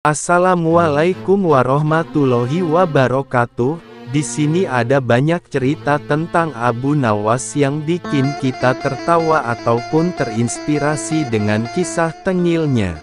Assalamualaikum warahmatullahi wabarakatuh. Di sini ada banyak cerita tentang Abu Nawas yang bikin kita tertawa ataupun terinspirasi dengan kisah tengilnya.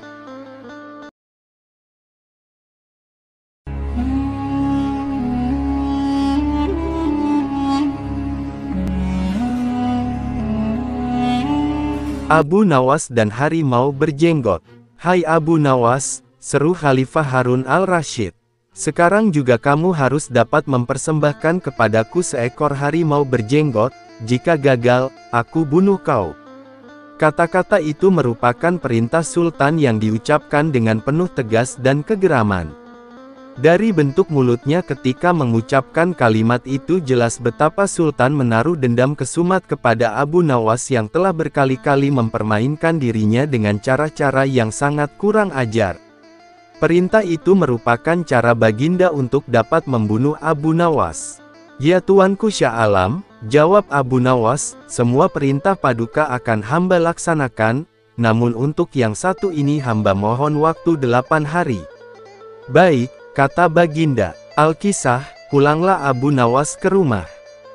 Abu Nawas dan harimau berjenggot. Hai Abu Nawas, seru Khalifah Harun al-Rasyid. Sekarang juga kamu harus dapat mempersembahkan kepadaku seekor harimau berjenggot, jika gagal, aku bunuh kau. Kata-kata itu merupakan perintah Sultan yang diucapkan dengan penuh tegas dan kegeraman. Dari bentuk mulutnya ketika mengucapkan kalimat itu jelas betapa Sultan menaruh dendam kesumat kepada Abu Nawas yang telah berkali-kali mempermainkan dirinya dengan cara-cara yang sangat kurang ajar. Perintah itu merupakan cara Baginda untuk dapat membunuh Abu Nawas. Ya Tuanku Syah Alam, jawab Abu Nawas, semua perintah paduka akan hamba laksanakan, namun untuk yang satu ini hamba mohon waktu 8 hari. Baik, kata Baginda. Al-Kisah, pulanglah Abu Nawas ke rumah.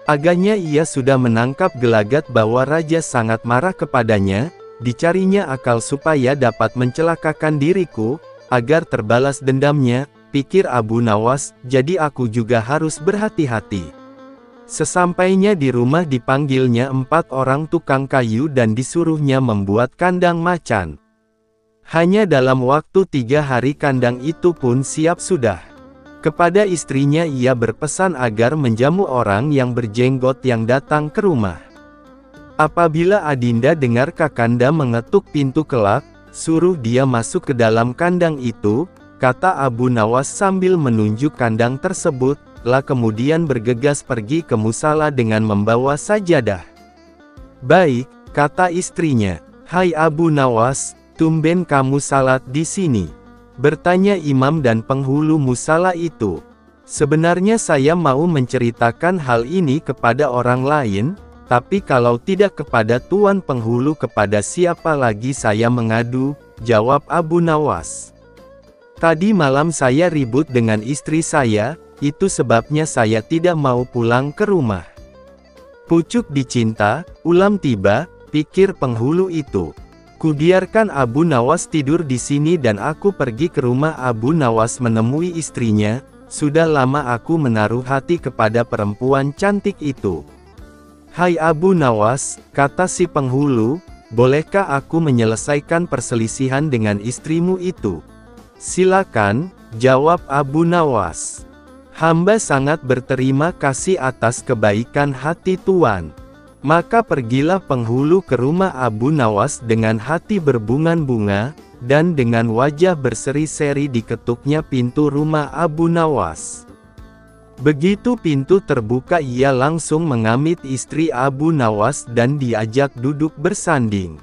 Agaknya ia sudah menangkap gelagat bahwa raja sangat marah kepadanya, dicarinya akal supaya dapat mencelakakan diriku, agar terbalas dendamnya, pikir Abu Nawas, jadi aku juga harus berhati-hati. Sesampainya di rumah dipanggilnya 4 orang tukang kayu dan disuruhnya membuat kandang macan. Hanya dalam waktu 3 hari kandang itu pun siap sudah. Kepada istrinya ia berpesan agar menjamu orang yang berjenggot yang datang ke rumah. Apabila Adinda dengar Kakanda mengetuk pintu kelak, suruh dia masuk ke dalam kandang itu, kata Abu Nawas sambil menunjuk kandang tersebut, lah kemudian bergegas pergi ke musala dengan membawa sajadah. Baik, kata istrinya. Hai Abu Nawas, tumben kamu salat di sini? Bertanya imam dan penghulu musala itu. Sebenarnya saya mau menceritakan hal ini kepada orang lain, tapi kalau tidak kepada tuan penghulu kepada siapa lagi saya mengadu, jawab Abu Nawas. Tadi malam saya ribut dengan istri saya, itu sebabnya saya tidak mau pulang ke rumah. Pucuk dicinta, ulam tiba, pikir penghulu itu. Kubiarkan Abu Nawas tidur di sini dan aku pergi ke rumah Abu Nawas menemui istrinya, sudah lama aku menaruh hati kepada perempuan cantik itu. Hai Abu Nawas, kata si penghulu, bolehkah aku menyelesaikan perselisihan dengan istrimu itu? Silakan, jawab Abu Nawas. Hamba sangat berterima kasih atas kebaikan hati tuan. Maka pergilah penghulu ke rumah Abu Nawas dengan hati berbunga-bunga, dan dengan wajah berseri-seri diketuknya pintu rumah Abu Nawas. Begitu pintu terbuka ia langsung mengamit istri Abu Nawas dan diajak duduk bersanding.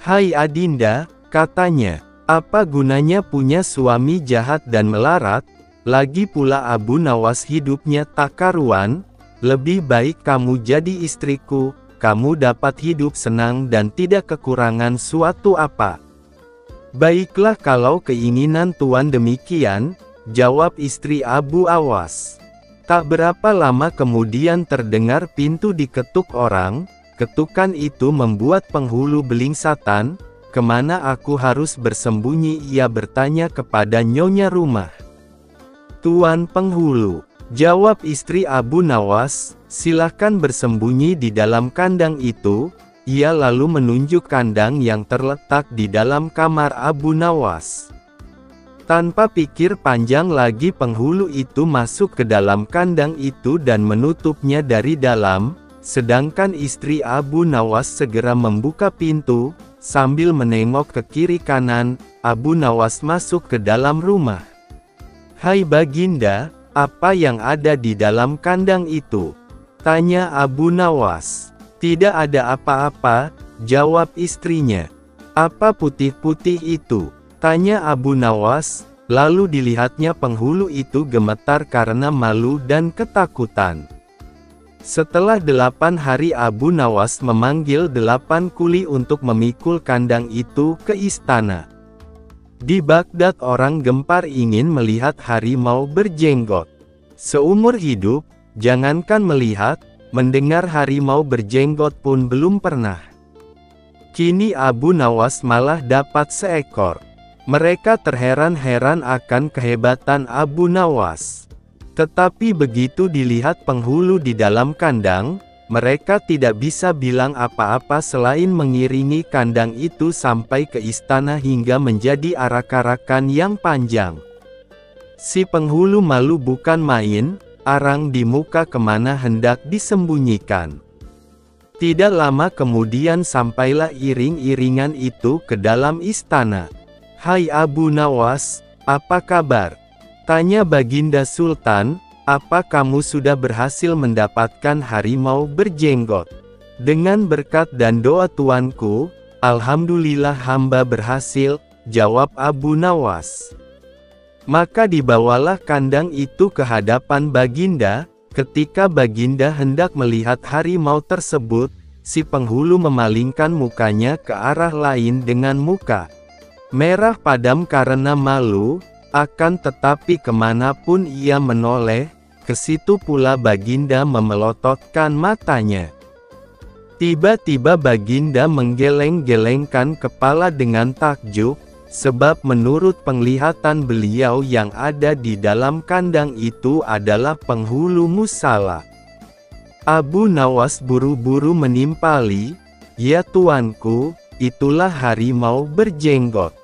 Hai Adinda, katanya, apa gunanya punya suami jahat dan melarat, lagi pula Abu Nawas hidupnya tak karuan, lebih baik kamu jadi istriku, kamu dapat hidup senang dan tidak kekurangan suatu apa. Baiklah kalau keinginan tuan demikian, jawab istri Abu Nawas. Tak berapa lama kemudian terdengar pintu diketuk orang, ketukan itu membuat penghulu belingsatan, kemana aku harus bersembunyi ia bertanya kepada nyonya rumah. Tuan penghulu, jawab istri Abu Nawas, silahkan bersembunyi di dalam kandang itu, ia lalu menunjuk kandang yang terletak di dalam kamar Abu Nawas. Tanpa pikir panjang lagi penghulu itu masuk ke dalam kandang itu dan menutupnya dari dalam, sedangkan istri Abu Nawas segera membuka pintu, sambil menengok ke kiri kanan, Abu Nawas masuk ke dalam rumah. Hai Baginda, apa yang ada di dalam kandang itu? Tanya Abu Nawas. Tidak ada apa-apa, jawab istrinya. Apa putih-putih itu? Tanya Abu Nawas, lalu dilihatnya penghulu itu gemetar karena malu dan ketakutan. Setelah 8 hari Abu Nawas memanggil 8 kuli untuk memikul kandang itu ke istana. Di Baghdad orang gempar ingin melihat harimau berjenggot. Seumur hidup, jangankan melihat, mendengar harimau berjenggot pun belum pernah. Kini Abu Nawas malah dapat seekor. Mereka terheran-heran akan kehebatan Abu Nawas. Tetapi begitu dilihat penghulu di dalam kandang, mereka tidak bisa bilang apa-apa selain mengiringi kandang itu sampai ke istana hingga menjadi arak-arakan yang panjang. Si penghulu malu bukan main, arang di muka kemana hendak disembunyikan. Tidak lama kemudian sampailah iring-iringan itu ke dalam istana. "Hai Abu Nawas, apa kabar?" tanya Baginda Sultan. "Apa kamu sudah berhasil mendapatkan harimau berjenggot?" "Dengan berkat dan doa tuanku, alhamdulillah hamba berhasil," jawab Abu Nawas. Maka dibawalah kandang itu ke hadapan Baginda. Ketika Baginda hendak melihat harimau tersebut, si penghulu memalingkan mukanya ke arah lain dengan muka merah padam karena malu, akan tetapi kemanapun ia menoleh, ke situ pula Baginda memelototkan matanya. Tiba-tiba Baginda menggeleng-gelengkan kepala dengan takjub, sebab menurut penglihatan beliau yang ada di dalam kandang itu adalah penghulu musala. Abu Nawas buru-buru menimpali, "Ya tuanku, itulah harimau berjenggot."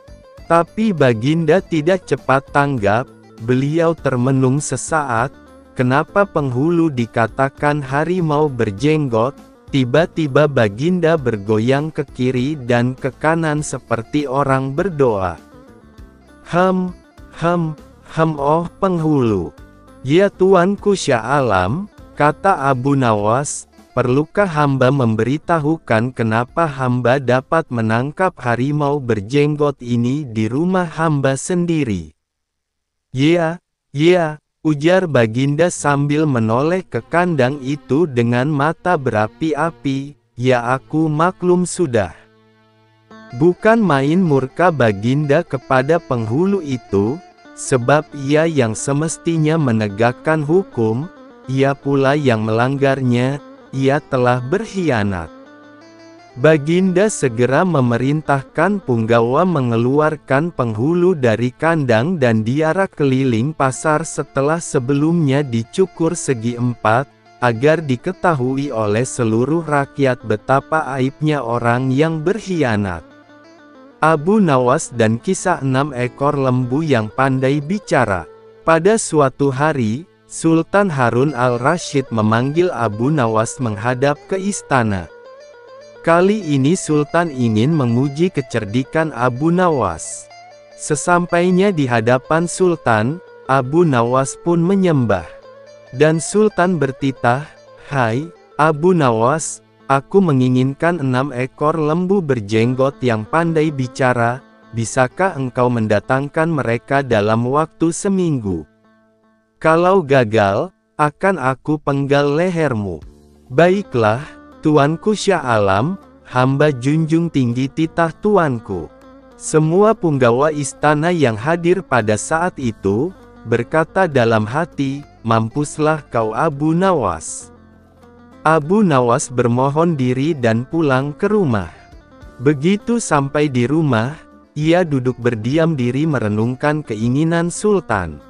Tapi Baginda tidak cepat tanggap, beliau termenung sesaat. Kenapa penghulu dikatakan harimau berjenggot? Tiba-tiba Baginda bergoyang ke kiri dan ke kanan seperti orang berdoa. "Hem, oh penghulu. Ya tuanku Syah Alam," kata Abu Nawas, "perlukah hamba memberitahukan kenapa hamba dapat menangkap harimau berjenggot ini di rumah hamba sendiri?" "Ya, ujar Baginda sambil menoleh ke kandang itu dengan mata berapi-api, "Ya aku maklum sudah." Bukan main murka Baginda kepada penghulu itu, sebab ia yang semestinya menegakkan hukum, ia pula yang melanggarnya, ia telah berkhianat. Baginda segera memerintahkan punggawa mengeluarkan penghulu dari kandang dan diarak keliling pasar setelah sebelumnya dicukur segi empat, agar diketahui oleh seluruh rakyat betapa aibnya orang yang berkhianat. Abu Nawas dan kisah 6 ekor lembu yang pandai bicara. Pada suatu hari, Sultan Harun al-Rasyid memanggil Abu Nawas menghadap ke istana. Kali ini Sultan ingin menguji kecerdikan Abu Nawas. Sesampainya di hadapan Sultan, Abu Nawas pun menyembah. Dan Sultan bertitah, "Hai, Abu Nawas, aku menginginkan 6 ekor lembu berjenggot yang pandai bicara, bisakah engkau mendatangkan mereka dalam waktu seminggu? Kalau gagal, akan aku penggal lehermu." "Baiklah, tuanku Syah Alam," hamba junjung tinggi titah tuanku. Semua punggawa istana yang hadir pada saat itu, berkata dalam hati, "Mampuslah kau Abu Nawas." Abu Nawas bermohon diri dan pulang ke rumah. Begitu sampai di rumah, ia duduk berdiam diri merenungkan keinginan Sultan.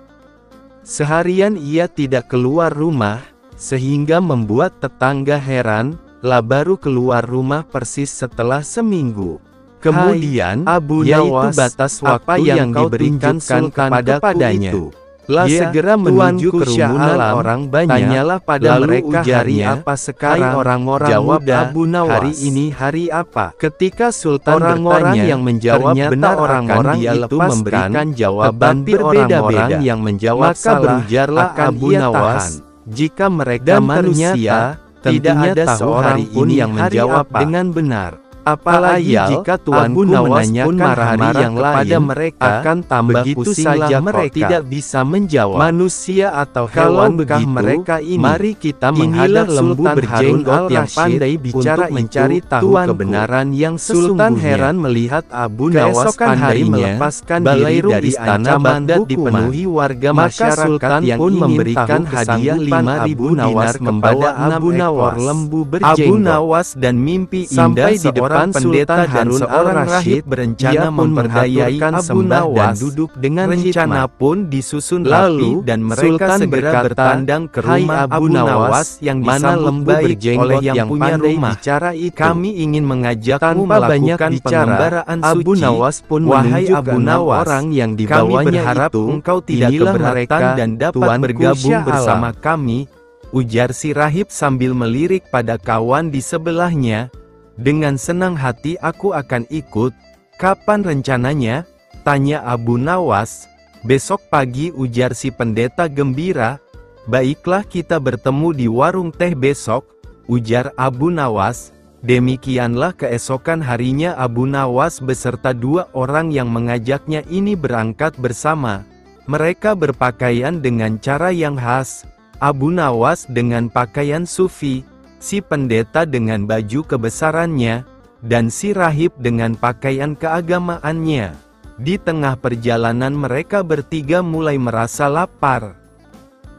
Seharian ia tidak keluar rumah, sehingga membuat tetangga heran. Lah baru keluar rumah persis setelah seminggu. Kemudian, Abu Nawas, batas waktu yang diberikan Sultan kepadanya. Lah segera menuju kerumunan orang banyak. Tanyalah pada mereka, "Hari apa sekarang?" Orang-orang jawab Abu Nawas, "Hari ini hari apa?" Ketika Sultan orang-orang yang menjawab benar, orang-orang itu memberikan jawaban berbeda-beda. Yang menjawab maka berujarlah Abu Nawas, "Jika mereka manusia, tidak ada seorang pun yang menjawab dengan benar." Apalagi jika tuanku menanyakan hari yang kepada mereka, akan tambah pusing saja mereka tidak bisa menjawab. Manusia atau hewan begitu mereka ini. Mari kita menghadap lembu berjenggot yang pandai bicara mencari tahu kebenaran yang sesungguhnya. Sultan heran melihat Abu Nawas pandai melepaskan diri dari istana Baghdad dipenuhi warga masyarakat yang pun memberikan hadiah 5.000 dinar kepada Abu Nawas. Lembu berjenggot. Abu Nawas dan mimpi indah di depan pendeta dan seorang rahib berencana memperdayai Abu Nawas dan duduk dengan rencana pun disusun rapi dan mereka segera bertandang ke rumah Abu Nawas yang disambut baik oleh yang punya rumah. Kami ingin mengajakmu melakukan pengembaraan suci. Abu Nawas pun menunjuk Abu Nawas orang yang dibawanya itu. Engkau tidak keberatan dan dapat bergabung bersama kami, ujar si rahib sambil melirik pada kawan di sebelahnya. Dengan senang hati aku akan ikut. Kapan rencananya? Tanya Abu Nawas. Besok pagi, ujar si pendeta gembira. Baiklah, kita bertemu di warung teh besok, ujar Abu Nawas. Demikianlah keesokan harinya Abu Nawas beserta 2 orang yang mengajaknya ini berangkat bersama. Mereka berpakaian dengan cara yang khas. Abu Nawas dengan pakaian sufi, si pendeta dengan baju kebesarannya, dan si rahib dengan pakaian keagamaannya. Di tengah perjalanan mereka bertiga mulai merasa lapar.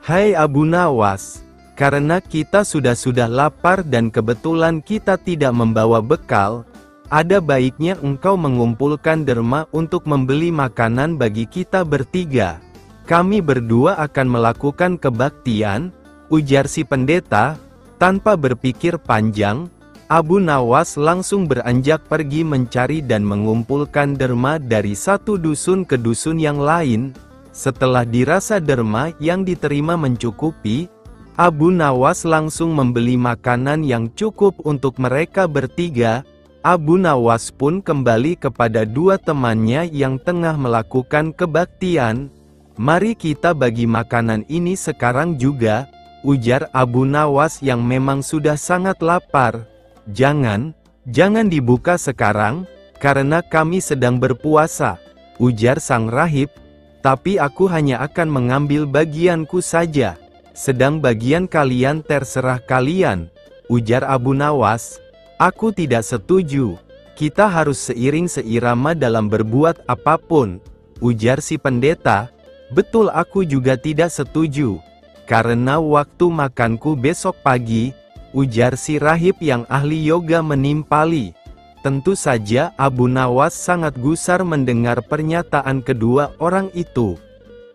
Hai Abu Nawas, karena kita sudah lapar dan kebetulan kita tidak membawa bekal, ada baiknya engkau mengumpulkan derma untuk membeli makanan bagi kita bertiga. Kami berdua akan melakukan kebaktian, ujar si pendeta. Tanpa berpikir panjang, Abu Nawas langsung beranjak pergi mencari dan mengumpulkan derma dari satu dusun ke dusun yang lain. Setelah dirasa derma yang diterima mencukupi, Abu Nawas langsung membeli makanan yang cukup untuk mereka bertiga. Abu Nawas pun kembali kepada 2 temannya yang tengah melakukan kebaktian. Mari kita bagi makanan ini sekarang juga, ujar Abu Nawas yang memang sudah sangat lapar. Jangan dibuka sekarang, karena kami sedang berpuasa, ujar sang rahib. Tapi aku hanya akan mengambil bagianku saja. Sedang bagian kalian terserah kalian, ujar Abu Nawas. Aku tidak setuju. Kita harus seiring seirama dalam berbuat apapun, ujar si pendeta. Betul, aku juga tidak setuju. Karena waktu makanku besok pagi, ujar si rahib yang ahli yoga menimpali. Tentu saja Abu Nawas sangat gusar mendengar pernyataan kedua orang itu.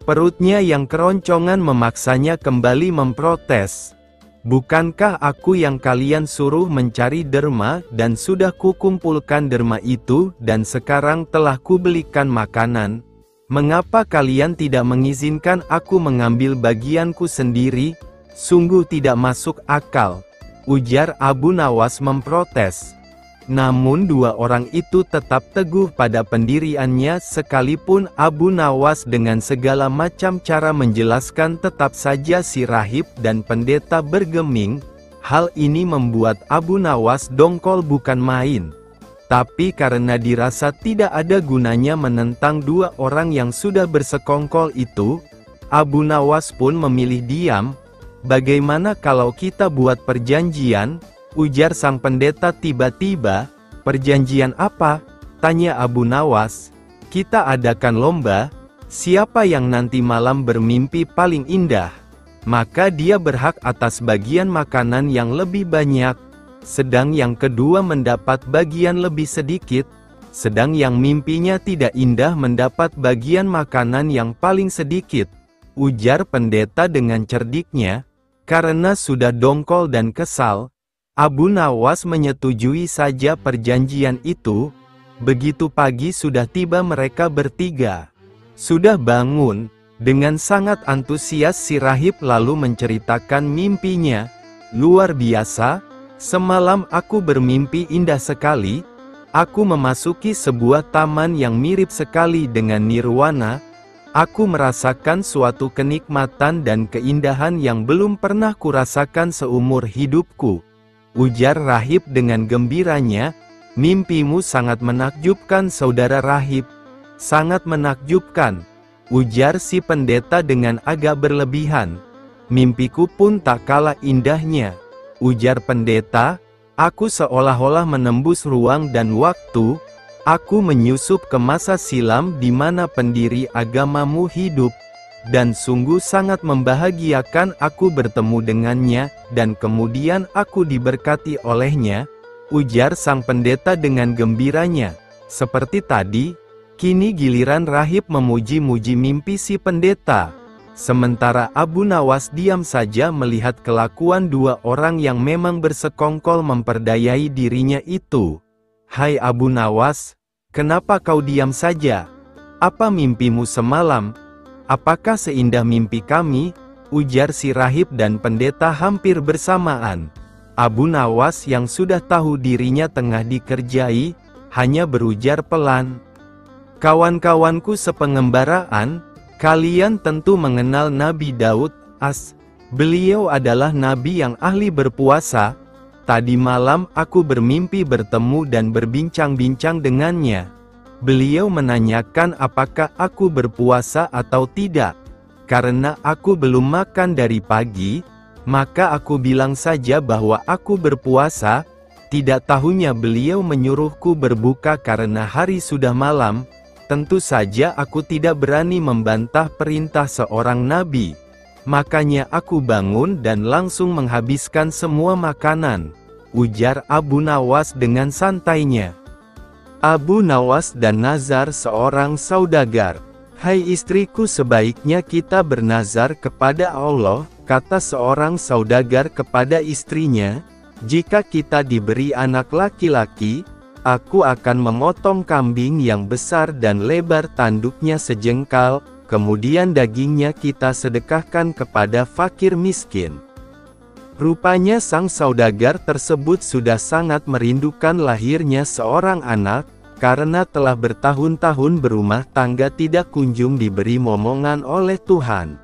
Perutnya yang keroncongan memaksanya kembali memprotes. Bukankah aku yang kalian suruh mencari derma dan sudah kukumpulkan derma itu dan sekarang telah kubelikan makanan? Mengapa kalian tidak mengizinkan aku mengambil bagianku sendiri? Sungguh tidak masuk akal, ujar Abu Nawas memprotes. Namun 2 orang itu tetap teguh pada pendiriannya sekalipun Abu Nawas dengan segala macam cara menjelaskan, tetap saja si rahib dan pendeta bergeming. Hal ini membuat Abu Nawas dongkol bukan main. Tapi karena dirasa tidak ada gunanya menentang 2 orang yang sudah bersekongkol itu, Abu Nawas pun memilih diam. Bagaimana kalau kita buat perjanjian? Ujar sang pendeta tiba-tiba. Perjanjian apa? Tanya Abu Nawas. Kita adakan lomba. Siapa yang nanti malam bermimpi paling indah, maka dia berhak atas bagian makanan yang lebih banyak. Sedang yang kedua mendapat bagian lebih sedikit. Sedang yang mimpinya tidak indah mendapat bagian makanan yang paling sedikit, ujar pendeta dengan cerdiknya. Karena sudah dongkol dan kesal, Abu Nawas menyetujui saja perjanjian itu. Begitu pagi sudah tiba mereka bertiga. Sudah bangun, dengan sangat antusias si rahib lalu menceritakan mimpinya. Luar biasa. Semalam aku bermimpi indah sekali. Aku memasuki sebuah taman yang mirip sekali dengan nirwana. Aku merasakan suatu kenikmatan dan keindahan yang belum pernah kurasakan seumur hidupku, ujar rahib dengan gembiranya. Mimpimu sangat menakjubkan saudara rahib. Sangat menakjubkan, ujar si pendeta dengan agak berlebihan. Mimpiku pun tak kalah indahnya, ujar pendeta. Aku seolah-olah menembus ruang dan waktu. Aku menyusup ke masa silam di mana pendiri agamamu hidup. Dan sungguh sangat membahagiakan aku bertemu dengannya, dan kemudian aku diberkati olehnya, ujar sang pendeta dengan gembiranya. Seperti tadi, kini giliran rahib memuji-muji mimpi si pendeta. Sementara Abu Nawas diam saja melihat kelakuan dua orang yang memang bersekongkol memperdayai dirinya itu. Hai Abu Nawas, kenapa kau diam saja? Apa mimpimu semalam? Apakah seindah mimpi kami? Ujar si rahib dan pendeta hampir bersamaan. Abu Nawas yang sudah tahu dirinya tengah dikerjai, hanya berujar pelan. Kawan-kawanku sepengembaraan, kalian tentu mengenal Nabi Daud, Beliau adalah nabi yang ahli berpuasa. Tadi malam aku bermimpi bertemu dan berbincang-bincang dengannya. Beliau menanyakan apakah aku berpuasa atau tidak. Karena aku belum makan dari pagi, maka aku bilang saja bahwa aku berpuasa. Tidak tahunya beliau menyuruhku berbuka karena hari sudah malam. Tentu saja aku tidak berani membantah perintah seorang nabi. Makanya aku bangun dan langsung menghabiskan semua makanan, ujar Abu Nawas dengan santainya. Abu Nawas dan nazar seorang saudagar. Hai istriku, sebaiknya kita bernazar kepada Allah, kata seorang saudagar kepada istrinya. Jika kita diberi anak laki-laki, aku akan memotong kambing yang besar dan lebar tanduknya sejengkal, kemudian dagingnya kita sedekahkan kepada fakir miskin. Rupanya sang saudagar tersebut sudah sangat merindukan lahirnya seorang anak, karena telah bertahun-tahun berumah tangga tidak kunjung diberi momongan oleh Tuhan.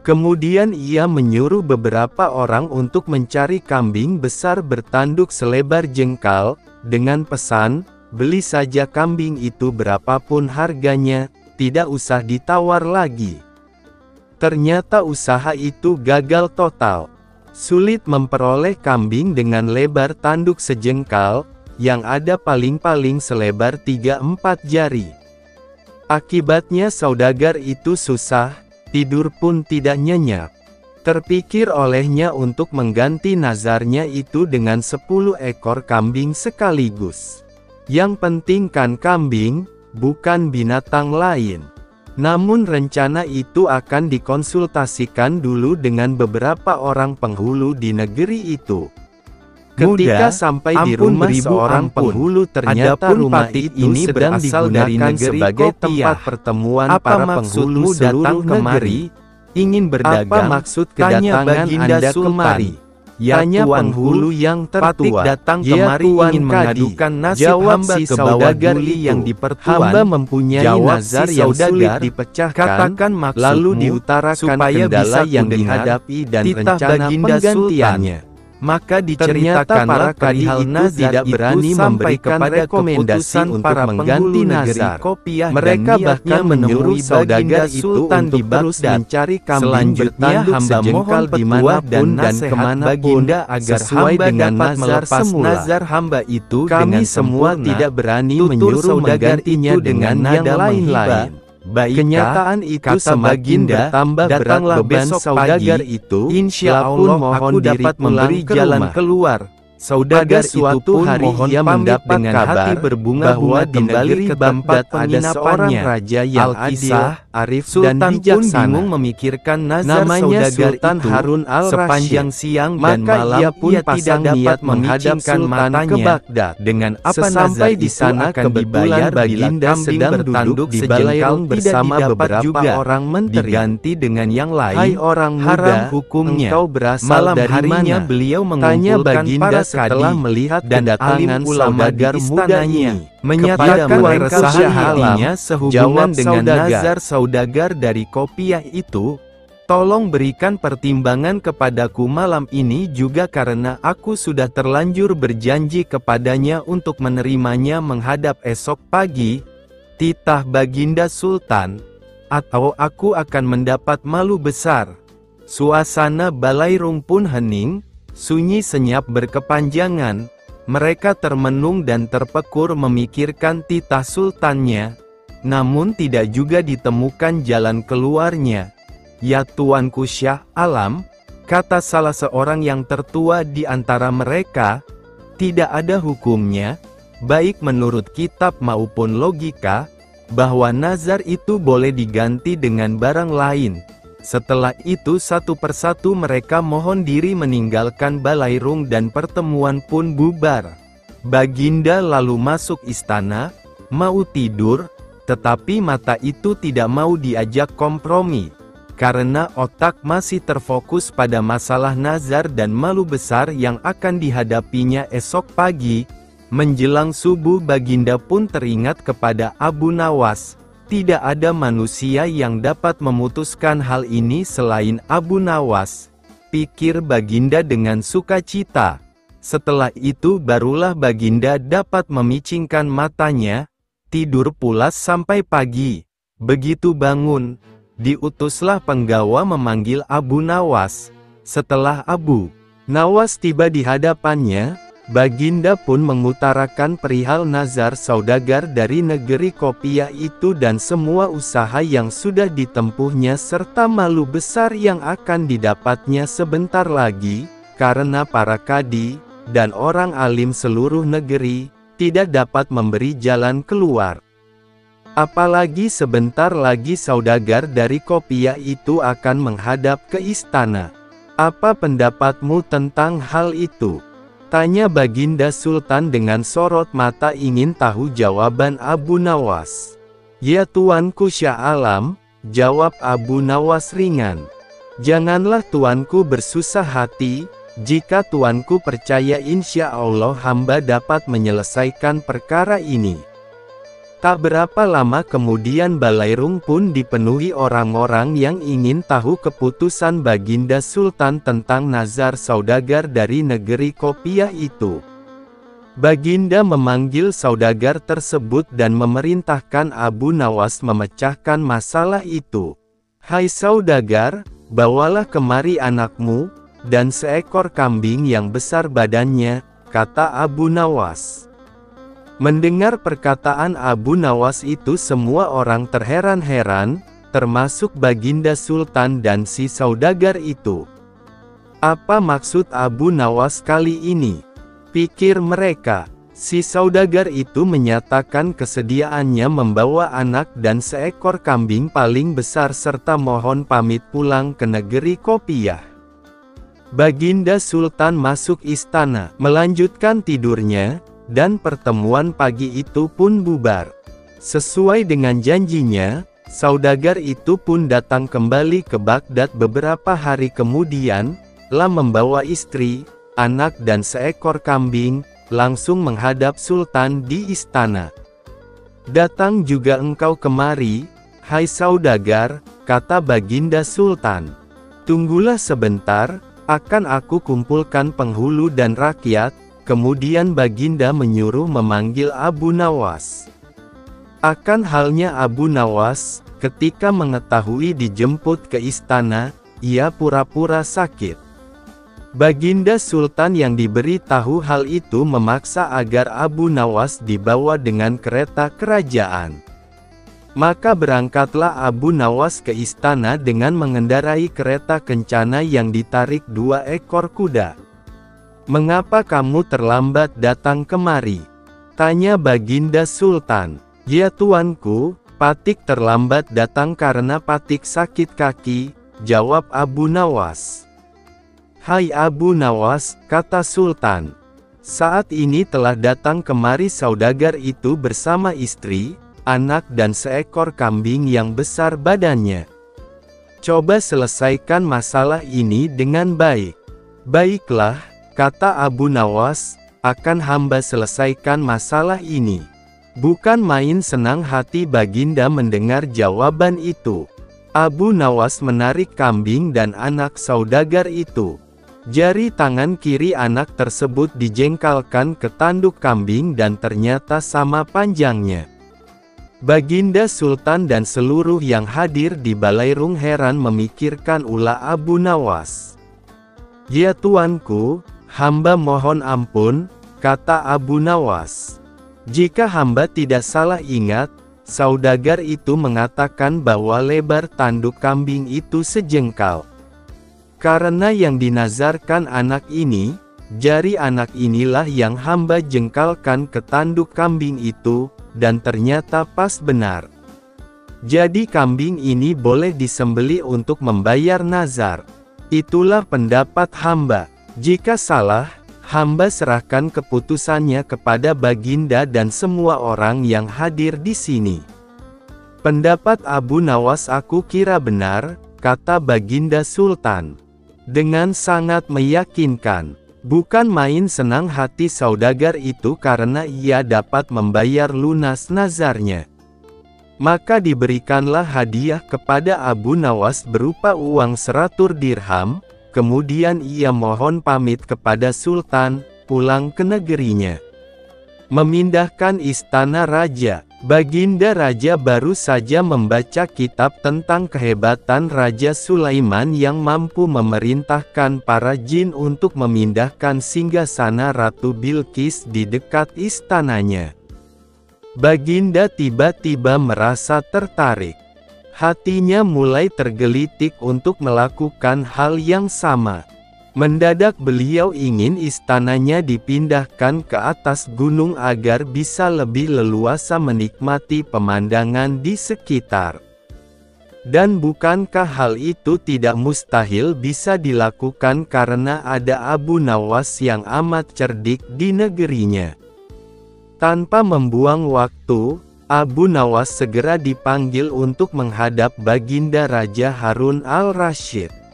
Kemudian ia menyuruh beberapa orang untuk mencari kambing besar bertanduk selebar jengkal, dengan pesan, beli saja kambing itu berapapun harganya, tidak usah ditawar lagi. Ternyata usaha itu gagal total. Sulit memperoleh kambing dengan lebar tanduk sejengkal, yang ada paling-paling selebar 3-4 jari. Akibatnya saudagar itu susah, tidur pun tidak nyenyak. Terpikir olehnya untuk mengganti nazarnya itu dengan 10 ekor kambing sekaligus. Yang penting kan kambing, bukan binatang lain. Namun rencana itu akan dikonsultasikan dulu dengan beberapa orang penghulu di negeri itu. Ketika sampai di rumah seorang penghulu, ternyata rumah itu sedang digunakan sebagai tempat pertemuan para penghulu datang kemari, ingin berdagang. Apa maksud kedatangan Anda kemari? Tanya penghulu yang tertua. Datang kemari ingin mengadukan nasib hamba ke saudagar yang dipertuan. Hamba mempunyai nazar yang sulit dipecahkan. Katakan maksudmu, lalu diutarakan kendala yang dihadapi dan rencana penggantiannya. Maka diceritakanlah perihal nazar tidak berani memberikan rekomendasi untuk mengganti nazar. Mereka bahkan menyuruh saudagar itu untuk terus mencari kambing bertanduk sejengkal dimanapun dan kemanapun, sesuai dengan nazar semula. Hamba itu kami semua tidak berani menyuruh menggantinya dengan yang lain-lain. Kenyataan itu semakin bertambah berat beban saudagar itu. Insya Allah mohon dapat memberi jalan keluar. Saudagar suatu hari ia mendapat kabar bahwa di negeri ke Baghdad ada seorang raja yang adil, arif dan bijaksana. Bingung memikirkan nazar saudagar Sultan Harun al-Rasyid. Sepanjang siang dan malam ia pun pasang niat menghadap Sultan ke Baghdad. Dengan apa nazar di sana kebetulan baginda sedang duduk di balairung bersama beberapa orang menteri. Diganti dengan yang lain. Hai orang muda, hukumnya engkau berasal dari mana? Beliau mengumpulkan para setelah melihat dan kedatangan saudagar mudanya, menyatakan keresahannya sehubungan dengan nazar saudagar dari kopiah itu. Tolong berikan pertimbangan kepadaku malam ini juga karena aku sudah terlanjur berjanji kepadanya untuk menerimanya menghadap esok pagi, titah Baginda Sultan, atau aku akan mendapat malu besar. Suasana Balairung pun hening, sunyi senyap berkepanjangan, mereka termenung dan terpekur memikirkan titah sultannya, namun tidak juga ditemukan jalan keluarnya. "Ya Tuanku Syah Alam," kata salah seorang yang tertua di antara mereka, "tidak ada hukumnya, baik menurut kitab maupun logika, bahwa nazar itu boleh diganti dengan barang lain." Setelah itu satu persatu mereka mohon diri meninggalkan Balairung dan pertemuan pun bubar. Baginda lalu masuk istana, mau tidur, tetapi mata itu tidak mau diajak kompromi. Karena otak masih terfokus pada masalah nazar dan malu besar yang akan dihadapinya esok pagi, menjelang subuh Baginda pun teringat kepada Abu Nawas. Tidak ada manusia yang dapat memutuskan hal ini selain Abu Nawas, pikir Baginda dengan sukacita. Setelah itu barulah Baginda dapat memicingkan matanya, tidur pulas sampai pagi. Begitu bangun, diutuslah penggawa memanggil Abu Nawas. Setelah Abu Nawas tiba di hadapannya, Baginda pun mengutarakan perihal nazar saudagar dari negeri Kopiah itu dan semua usaha yang sudah ditempuhnya serta malu besar yang akan didapatnya sebentar lagi, karena para kadi dan orang alim seluruh negeri tidak dapat memberi jalan keluar. Apalagi sebentar lagi saudagar dari Kopiah itu akan menghadap ke istana. Apa pendapatmu tentang hal itu? Tanya Baginda Sultan dengan sorot mata ingin tahu jawaban Abu Nawas. Ya Tuanku Syah Alam, jawab Abu Nawas ringan. Janganlah Tuanku bersusah hati, jika Tuanku percaya insya Allah hamba dapat menyelesaikan perkara ini. Tak berapa lama kemudian Balairung pun dipenuhi orang-orang yang ingin tahu keputusan Baginda Sultan tentang nazar saudagar dari negeri Kopiah itu. Baginda memanggil saudagar tersebut dan memerintahkan Abu Nawas memecahkan masalah itu. "Hai saudagar, bawalah kemari anakmu, dan seekor kambing yang besar badannya," kata Abu Nawas. Mendengar perkataan Abu Nawas itu semua orang terheran-heran, termasuk Baginda Sultan dan si saudagar itu. Apa maksud Abu Nawas kali ini? Pikir mereka. Si saudagar itu menyatakan kesediaannya membawa anak dan seekor kambing paling besar serta mohon pamit pulang ke negeri Kopiah. Baginda Sultan masuk istana, melanjutkan tidurnya, dan pertemuan pagi itu pun bubar. Sesuai dengan janjinya, saudagar itu pun datang kembali ke Baghdad beberapa hari kemudian, membawa istri, anak dan seekor kambing, langsung menghadap Sultan di istana. "Datang juga engkau kemari, hai saudagar," kata Baginda Sultan. "Tunggulah sebentar, akan aku kumpulkan penghulu dan rakyat." Kemudian Baginda menyuruh memanggil Abu Nawas. Akan halnya Abu Nawas, ketika mengetahui dijemput ke istana, ia pura-pura sakit. Baginda Sultan yang diberi tahu hal itu memaksa agar Abu Nawas dibawa dengan kereta kerajaan. Maka berangkatlah Abu Nawas ke istana dengan mengendarai kereta kencana yang ditarik 2 ekor kuda. "Mengapa kamu terlambat datang kemari?" tanya Baginda Sultan. "Ya Tuanku, Patik terlambat datang karena Patik sakit kaki," jawab Abu Nawas. "Hai Abu Nawas," kata Sultan, "saat ini telah datang kemari saudagar itu bersama istri, anak dan seekor kambing yang besar badannya. Coba selesaikan masalah ini dengan baik." "Baiklah," kata Abu Nawas, "akan hamba selesaikan masalah ini." Bukan main senang hati Baginda mendengar jawaban itu. Abu Nawas menarik kambing dan anak saudagar itu. Jari tangan kiri anak tersebut dijengkalkan ke tanduk kambing dan ternyata sama panjangnya. Baginda Sultan dan seluruh yang hadir di Balairung heran memikirkan ulah Abu Nawas. "Ya tuanku, hamba mohon ampun," kata Abu Nawas. "Jika hamba tidak salah ingat, saudagar itu mengatakan bahwa lebar tanduk kambing itu sejengkal. Karena yang dinazarkan anak ini, jari anak inilah yang hamba jengkalkan ke tanduk kambing itu, dan ternyata pas benar. Jadi kambing ini boleh disembelih untuk membayar nazar. Itulah pendapat hamba. Jika salah, hamba serahkan keputusannya kepada Baginda dan semua orang yang hadir di sini." "Pendapat Abu Nawas aku kira benar," kata Baginda Sultan. Dengan sangat meyakinkan. Bukan main senang hati saudagar itu karena ia dapat membayar lunas nazarnya. Maka diberikanlah hadiah kepada Abu Nawas berupa uang 100 dirham, kemudian ia mohon pamit kepada Sultan, pulang ke negerinya. Memindahkan istana raja. Baginda Raja baru saja membaca kitab tentang kehebatan Raja Sulaiman yang mampu memerintahkan para jin untuk memindahkan singgasana Ratu Bilqis di dekat istananya. Baginda tiba-tiba merasa tertarik. Hatinya mulai tergelitik untuk melakukan hal yang sama. Mendadak beliau ingin istananya dipindahkan ke atas gunung agar bisa lebih leluasa menikmati pemandangan di sekitar. Dan bukankah hal itu tidak mustahil bisa dilakukan karena ada Abu Nawas yang amat cerdik di negerinya? Tanpa membuang waktu, Abu Nawas segera dipanggil untuk menghadap Baginda Raja Harun al-Rasyid.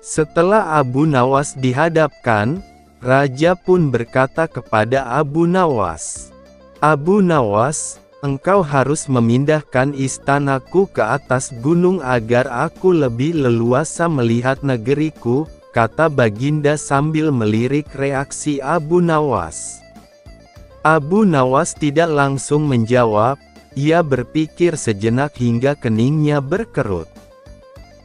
Setelah Abu Nawas dihadapkan, Raja pun berkata kepada Abu Nawas, "Abu Nawas, engkau harus memindahkan istanaku ke atas gunung agar aku lebih leluasa melihat negeriku," kata Baginda sambil melirik reaksi Abu Nawas. Abu Nawas tidak langsung menjawab, ia berpikir sejenak hingga keningnya berkerut.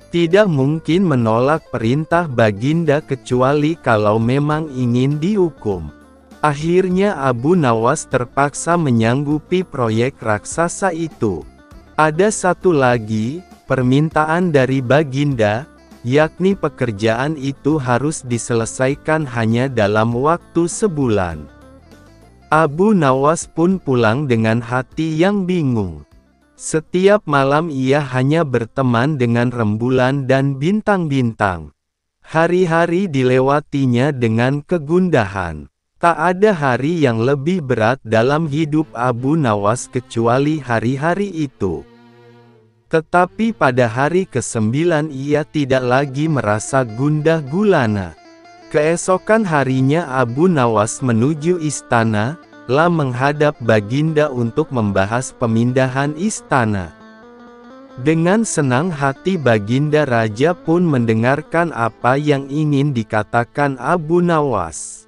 Tidak mungkin menolak perintah Baginda kecuali kalau memang ingin dihukum. Akhirnya Abu Nawas terpaksa menyanggupi proyek raksasa itu. Ada satu lagi, permintaan dari Baginda, yakni pekerjaan itu harus diselesaikan hanya dalam waktu sebulan. Abu Nawas pun pulang dengan hati yang bingung. Setiap malam ia hanya berteman dengan rembulan dan bintang-bintang. Hari-hari dilewatinya dengan kegundahan. Tak ada hari yang lebih berat dalam hidup Abu Nawas kecuali hari-hari itu. Tetapi pada hari ke-9 ia tidak lagi merasa gundah gulana. Keesokan harinya Abu Nawas menuju istana, menghadap Baginda untuk membahas pemindahan istana. Dengan senang hati Baginda Raja pun mendengarkan apa yang ingin dikatakan Abu Nawas.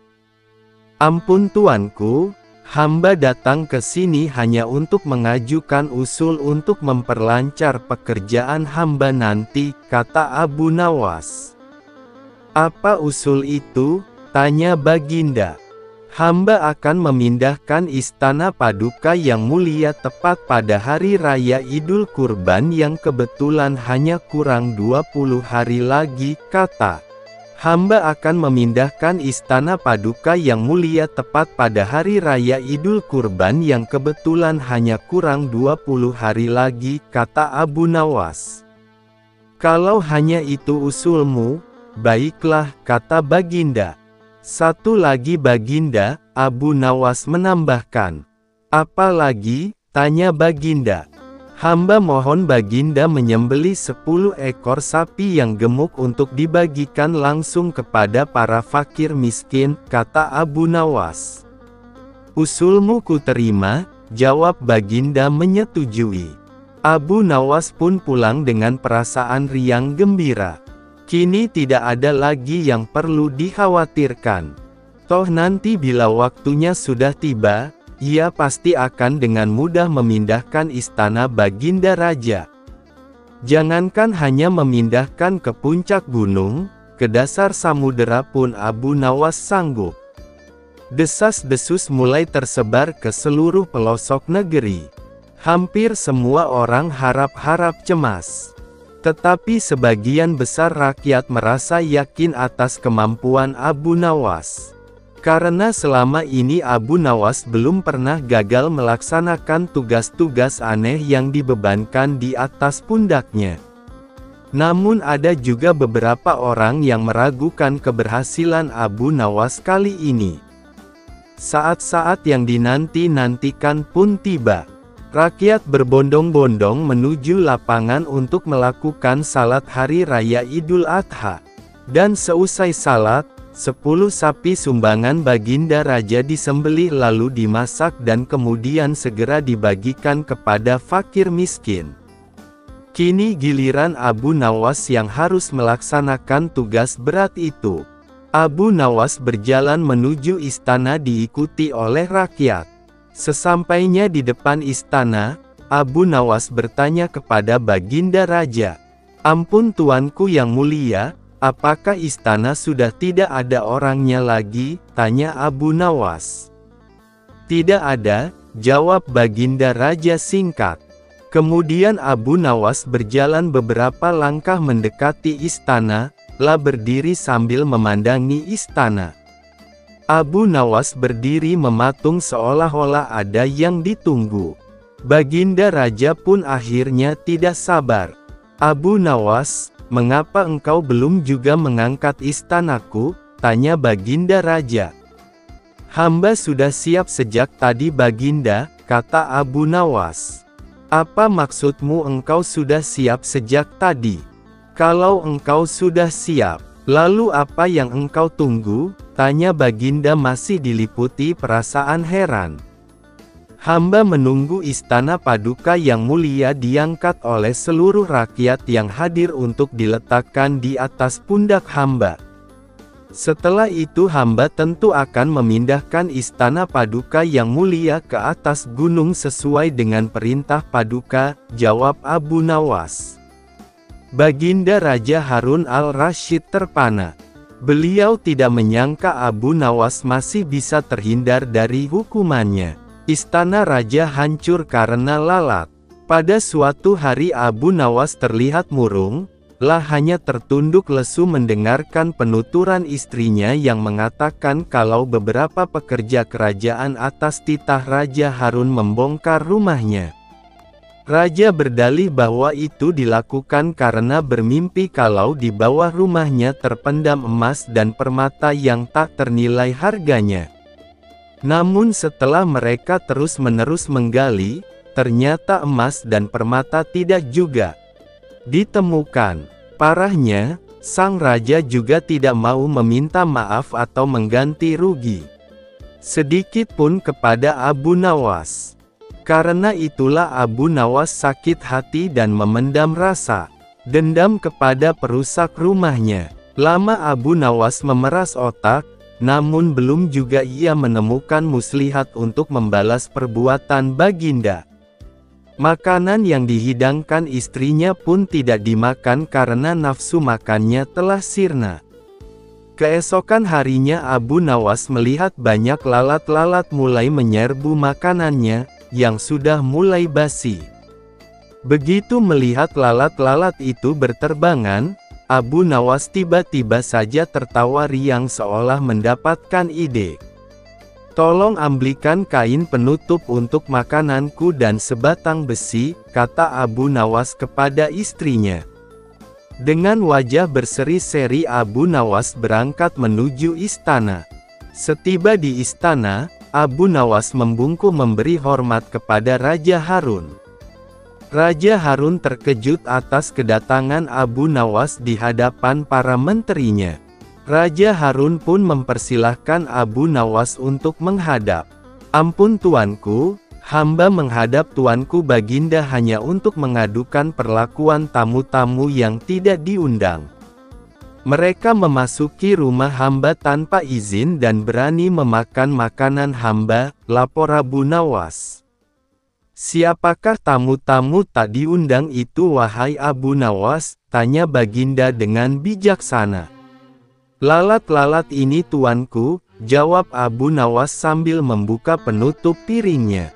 "Ampun tuanku, hamba datang ke sini hanya untuk mengajukan usul untuk memperlancar pekerjaan hamba nanti," kata Abu Nawas. "Apa usul itu?" tanya Baginda. "Hamba akan memindahkan istana Paduka yang mulia tepat pada hari raya Idul Kurban yang kebetulan hanya kurang 20 hari lagi," kata. "Hamba akan memindahkan istana Paduka yang mulia tepat pada hari raya Idul Kurban yang kebetulan hanya kurang 20 hari lagi," kata Abu Nawas. "Kalau hanya itu usulmu, baiklah," kata Baginda. "Satu lagi Baginda," Abu Nawas menambahkan. "Apa lagi?" tanya Baginda. "Hamba mohon Baginda menyembelih 10 ekor sapi yang gemuk untuk dibagikan langsung kepada para fakir miskin," kata Abu Nawas. "Usulmu ku terima," jawab Baginda menyetujui. Abu Nawas pun pulang dengan perasaan riang gembira. Kini tidak ada lagi yang perlu dikhawatirkan. Toh nanti bila waktunya sudah tiba, ia pasti akan dengan mudah memindahkan istana Baginda Raja. Jangankan hanya memindahkan ke puncak gunung, ke dasar samudera pun Abu Nawas sanggup. Desas-desus mulai tersebar ke seluruh pelosok negeri. Hampir semua orang harap-harap cemas. Tetapi sebagian besar rakyat merasa yakin atas kemampuan Abu Nawas. Karena selama ini Abu Nawas belum pernah gagal melaksanakan tugas-tugas aneh yang dibebankan di atas pundaknya. Namun ada juga beberapa orang yang meragukan keberhasilan Abu Nawas kali ini. Saat-saat yang dinanti-nantikan pun tiba. Rakyat berbondong-bondong menuju lapangan untuk melakukan salat hari raya Idul Adha. Dan seusai salat, 10 sapi sumbangan Baginda Raja disembelih lalu dimasak dan kemudian segera dibagikan kepada fakir miskin. Kini giliran Abu Nawas yang harus melaksanakan tugas berat itu. Abu Nawas berjalan menuju istana diikuti oleh rakyat. Sesampainya di depan istana, Abu Nawas bertanya kepada Baginda Raja. "Ampun tuanku yang mulia, apakah istana sudah tidak ada orangnya lagi?" tanya Abu Nawas. "Tidak ada," jawab Baginda Raja singkat. Kemudian Abu Nawas berjalan beberapa langkah mendekati istana, lalu berdiri sambil memandangi istana. Abu Nawas berdiri mematung seolah-olah ada yang ditunggu. Baginda Raja pun akhirnya tidak sabar. "Abu Nawas, mengapa engkau belum juga mengangkat istanaku?" tanya Baginda Raja. "Hamba sudah siap sejak tadi Baginda," kata Abu Nawas. "Apa maksudmu engkau sudah siap sejak tadi? Kalau engkau sudah siap, lalu apa yang engkau tunggu?" tanya Baginda masih diliputi perasaan heran. "Hamba menunggu istana Paduka yang mulia diangkat oleh seluruh rakyat yang hadir untuk diletakkan di atas pundak hamba. Setelah itu hamba tentu akan memindahkan istana Paduka yang mulia ke atas gunung sesuai dengan perintah Paduka," jawab Abu Nawas. Baginda Raja Harun al-Rasyid terpana. Beliau tidak menyangka Abu Nawas masih bisa terhindar dari hukumannya. Istana raja hancur karena lalat. Pada suatu hari Abu Nawas terlihat murung, hanya tertunduk lesu mendengarkan penuturan istrinya yang mengatakan kalau beberapa pekerja kerajaan atas titah Raja Harun membongkar rumahnya. Raja berdalih bahwa itu dilakukan karena bermimpi kalau di bawah rumahnya terpendam emas dan permata yang tak ternilai harganya. Namun setelah mereka terus-menerus menggali, ternyata emas dan permata tidak juga ditemukan. Parahnya, sang raja juga tidak mau meminta maaf atau mengganti rugi sedikit pun kepada Abu Nawas. Karena itulah Abu Nawas sakit hati dan memendam rasa dendam kepada perusak rumahnya. Lama Abu Nawas memeras otak, namun belum juga ia menemukan muslihat untuk membalas perbuatan Baginda. Makanan yang dihidangkan istrinya pun tidak dimakan karena nafsu makannya telah sirna. Keesokan harinya Abu Nawas melihat banyak lalat-lalat mulai menyerbu makanannya, yang sudah mulai basi. Begitu melihat lalat-lalat itu berterbangan, Abu Nawas tiba-tiba saja tertawa riang seolah mendapatkan ide. "Tolong ambilkan kain penutup untuk makananku dan sebatang besi," kata Abu Nawas kepada istrinya. Dengan wajah berseri-seri Abu Nawas berangkat menuju istana. Setiba di istana, Abu Nawas membungkuk memberi hormat kepada Raja Harun. Raja Harun terkejut atas kedatangan Abu Nawas di hadapan para menterinya. Raja Harun pun mempersilahkan Abu Nawas untuk menghadap. "Ampun tuanku, Hamba menghadap tuanku Baginda hanya untuk mengadukan perlakuan tamu-tamu yang tidak diundang. Mereka memasuki rumah hamba tanpa izin dan berani memakan makanan hamba, lapor Abu Nawas. Siapakah tamu-tamu tak diundang itu wahai Abu Nawas? Tanya Baginda dengan bijaksana. Lalat-lalat ini tuanku, jawab Abu Nawas sambil membuka penutup piringnya.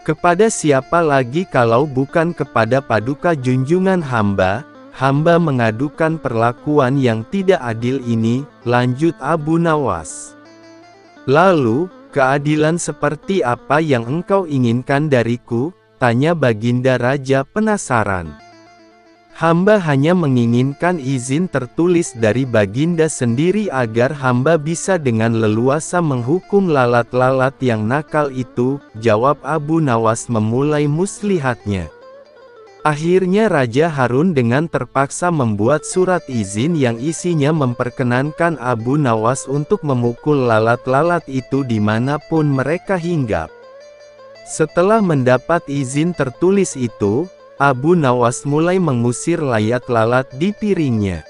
Kepada siapa lagi kalau bukan kepada paduka junjungan hamba? Hamba mengadukan perlakuan yang tidak adil ini, lanjut Abu Nawas. Lalu, keadilan seperti apa yang engkau inginkan dariku? Tanya Baginda Raja penasaran. Hamba hanya menginginkan izin tertulis dari Baginda sendiri agar hamba bisa dengan leluasa menghukum lalat-lalat yang nakal itu, jawab Abu Nawas memulai muslihatnya. Akhirnya Raja Harun dengan terpaksa membuat surat izin yang isinya memperkenankan Abu Nawas untuk memukul lalat-lalat itu dimanapun mereka hinggap. Setelah mendapat izin tertulis itu, Abu Nawas mulai mengusir lalat-lalat di piringnya.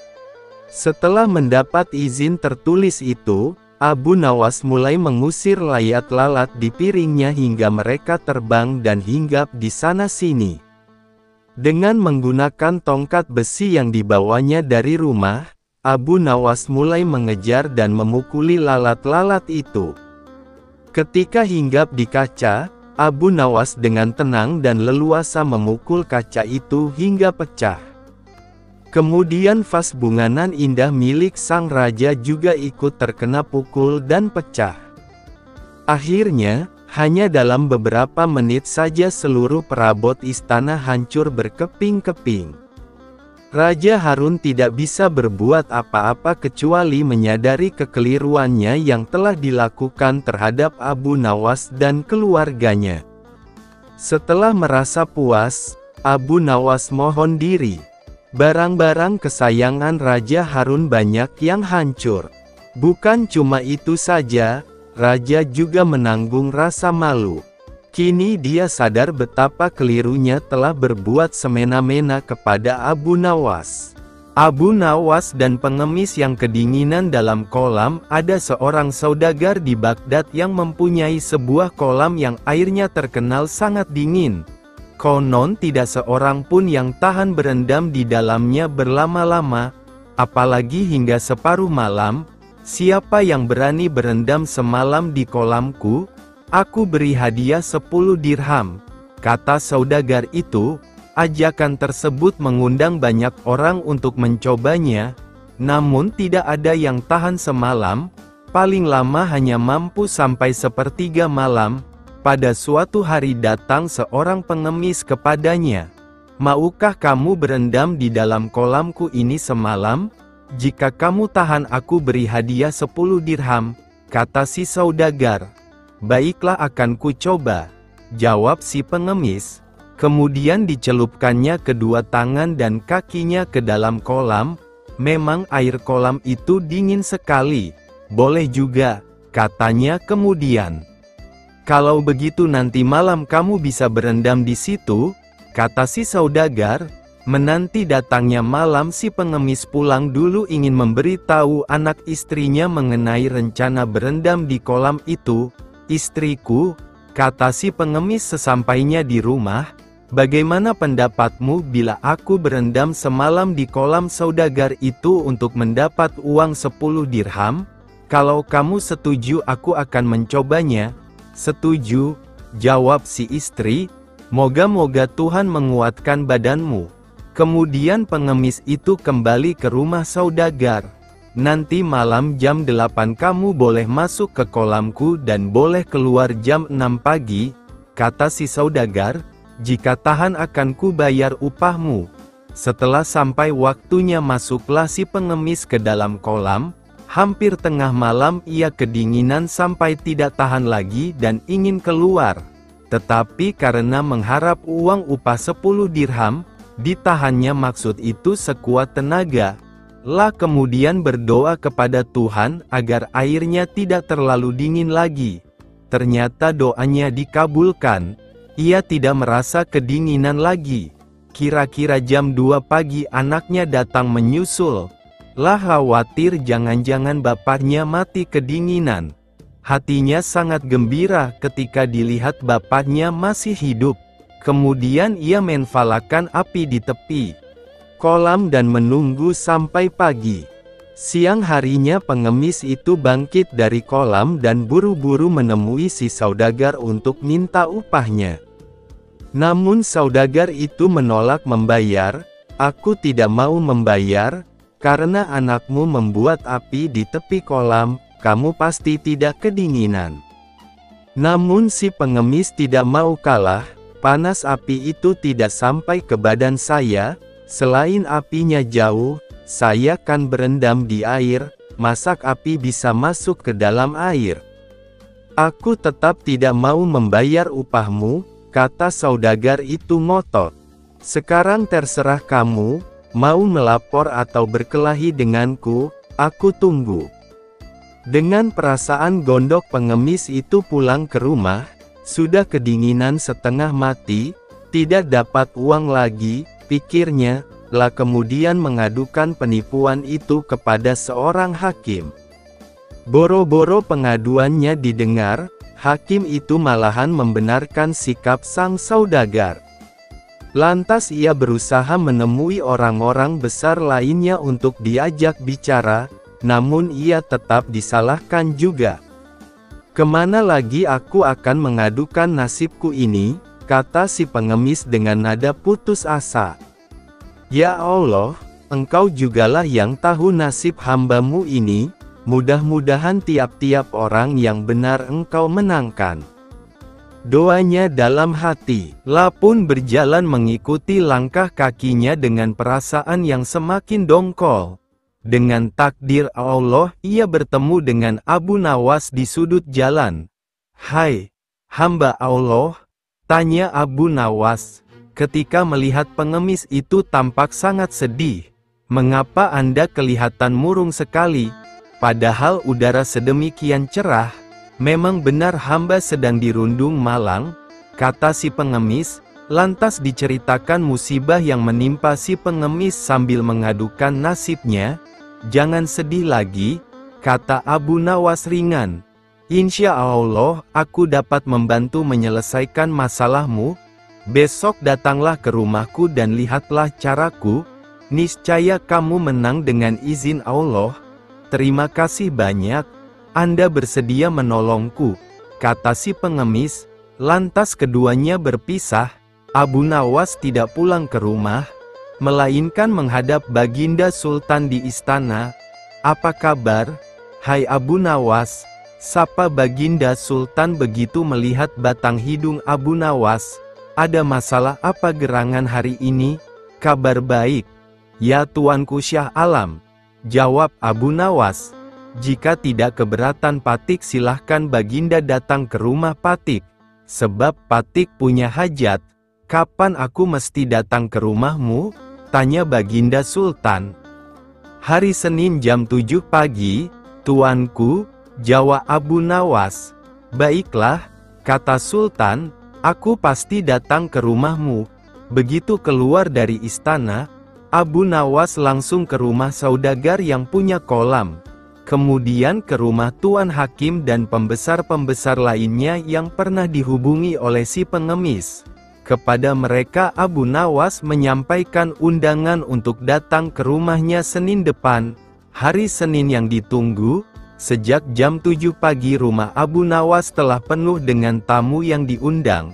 Setelah mendapat izin tertulis itu, Abu Nawas mulai mengusir lalat-lalat di piringnya hingga mereka terbang dan hinggap di sana-sini. Dengan menggunakan tongkat besi yang dibawanya dari rumah, Abu Nawas mulai mengejar dan memukuli lalat-lalat itu. Ketika hinggap di kaca, Abu Nawas dengan tenang dan leluasa memukul kaca itu hingga pecah. Kemudian vas bunganan indah milik sang raja juga ikut terkena pukul dan pecah. Akhirnya, hanya dalam beberapa menit saja seluruh perabot istana hancur berkeping-keping. Raja Harun tidak bisa berbuat apa-apa kecuali menyadari kekeliruannya yang telah dilakukan terhadap Abu Nawas dan keluarganya. Setelah merasa puas, Abu Nawas mohon diri. Barang-barang kesayangan Raja Harun banyak yang hancur. Bukan cuma itu saja, Raja juga menanggung rasa malu. Kini dia sadar betapa kelirunya telah berbuat semena-mena kepada Abu Nawas. Abu Nawas dan pengemis yang kedinginan dalam kolam. Ada seorang saudagar di Baghdad yang mempunyai sebuah kolam yang airnya terkenal sangat dingin. Konon tidak seorang pun yang tahan berendam di dalamnya berlama-lama, apalagi hingga separuh malam. Siapa yang berani berendam semalam di kolamku, aku beri hadiah 10 dirham. Kata saudagar itu. Ajakan tersebut mengundang banyak orang untuk mencobanya, namun tidak ada yang tahan semalam, paling lama hanya mampu sampai sepertiga malam. Pada suatu hari datang seorang pengemis kepadanya. Maukah kamu berendam di dalam kolamku ini semalam? Jika kamu tahan aku beri hadiah 10 dirham, kata si saudagar. Baiklah akan ku coba, jawab si pengemis. Kemudian dicelupkannya kedua tangan dan kakinya ke dalam kolam. Memang air kolam itu dingin sekali. Boleh juga, katanya kemudian. Kalau begitu nanti malam kamu bisa berendam di situ, kata si saudagar. Menanti datangnya malam si pengemis pulang dulu ingin memberitahu anak istrinya mengenai rencana berendam di kolam itu. Istriku, kata si pengemis sesampainya di rumah, bagaimana pendapatmu bila aku berendam semalam di kolam saudagar itu untuk mendapat uang 10 dirham? Kalau kamu setuju aku akan mencobanya. Setuju, jawab si istri, moga-moga Tuhan menguatkan badanmu. Kemudian pengemis itu kembali ke rumah saudagar. Nanti malam jam 8 kamu boleh masuk ke kolamku dan boleh keluar jam 6 pagi, kata si saudagar, jika tahan akan ku bayar upahmu. Setelah sampai waktunya masuklah si pengemis ke dalam kolam, hampir tengah malam ia kedinginan sampai tidak tahan lagi dan ingin keluar. Tetapi karena mengharap uang upah 10 dirham, ditahannya maksud itu sekuat tenaga. Lah kemudian berdoa kepada Tuhan agar airnya tidak terlalu dingin lagi. Ternyata doanya dikabulkan. Ia tidak merasa kedinginan lagi. Kira-kira jam 2 pagi anaknya datang menyusul. Lah khawatir jangan-jangan bapaknya mati kedinginan. Hatinya sangat gembira ketika dilihat bapaknya masih hidup. Kemudian ia menfalakan api di tepi kolam dan menunggu sampai pagi. Siang harinya pengemis itu bangkit dari kolam dan buru-buru menemui si saudagar untuk minta upahnya. Namun saudagar itu menolak membayar. "Aku tidak mau membayar, karena anakmu membuat api di tepi kolam, kamu pasti tidak kedinginan." Namun si pengemis tidak mau kalah. "Panas api itu tidak sampai ke badan saya, selain apinya jauh, saya kan berendam di air, masak api bisa masuk ke dalam air. Aku tetap tidak mau membayar upahmu," kata saudagar itu ngotot. "Sekarang terserah kamu, mau melapor atau berkelahi denganku, aku tunggu." Dengan perasaan gondok pengemis itu pulang ke rumah. Sudah kedinginan setengah mati, tidak dapat uang lagi, pikirnya, lah kemudian mengadukan penipuan itu kepada seorang hakim. Boro-boro pengaduannya didengar, hakim itu malahan membenarkan sikap sang saudagar. Lantas ia berusaha menemui orang-orang besar lainnya untuk diajak bicara, namun ia tetap disalahkan juga. "Kemana lagi aku akan mengadukan nasibku ini?" kata si pengemis dengan nada putus asa. "Ya Allah, Engkau jugalah yang tahu nasib hambamu ini, mudah-mudahan tiap-tiap orang yang benar Engkau menangkan." Doanya dalam hati. La pun berjalan mengikuti langkah kakinya dengan perasaan yang semakin dongkol. Dengan takdir Allah, ia bertemu dengan Abu Nawas di sudut jalan. "Hai, hamba Allah," tanya Abu Nawas, ketika melihat pengemis itu tampak sangat sedih. "Mengapa Anda kelihatan murung sekali, padahal udara sedemikian cerah?" "Memang benar hamba sedang dirundung malang," kata si pengemis. Lantas diceritakan musibah yang menimpa si pengemis sambil mengadukan nasibnya. "Jangan sedih lagi," kata Abu Nawas ringan. "Insya Allah, aku dapat membantu menyelesaikan masalahmu. Besok datanglah ke rumahku dan lihatlah caraku. Niscaya kamu menang dengan izin Allah." "Terima kasih banyak, Anda bersedia menolongku," kata si pengemis. Lantas keduanya berpisah. Abu Nawas tidak pulang ke rumah, melainkan menghadap Baginda Sultan di istana. "Apa kabar, hai Abu Nawas?" sapa Baginda Sultan begitu melihat batang hidung Abu Nawas. "Ada masalah apa gerangan hari ini?" "Kabar baik, ya Tuanku Syah Alam," jawab Abu Nawas. "Jika tidak keberatan Patik, silahkan Baginda datang ke rumah Patik, sebab Patik punya hajat." "Kapan aku mesti datang ke rumahmu?" tanya Baginda Sultan. "Hari Senin jam 7 pagi, Tuanku," jawab Abu Nawas. "Baiklah," kata Sultan, "aku pasti datang ke rumahmu." Begitu keluar dari istana, Abu Nawas langsung ke rumah saudagar yang punya kolam. Kemudian ke rumah Tuan Hakim dan pembesar-pembesar lainnya yang pernah dihubungi oleh si pengemis. Kepada mereka Abu Nawas menyampaikan undangan untuk datang ke rumahnya Senin depan, hari Senin yang ditunggu. Sejak jam 7 pagi rumah Abu Nawas telah penuh dengan tamu yang diundang,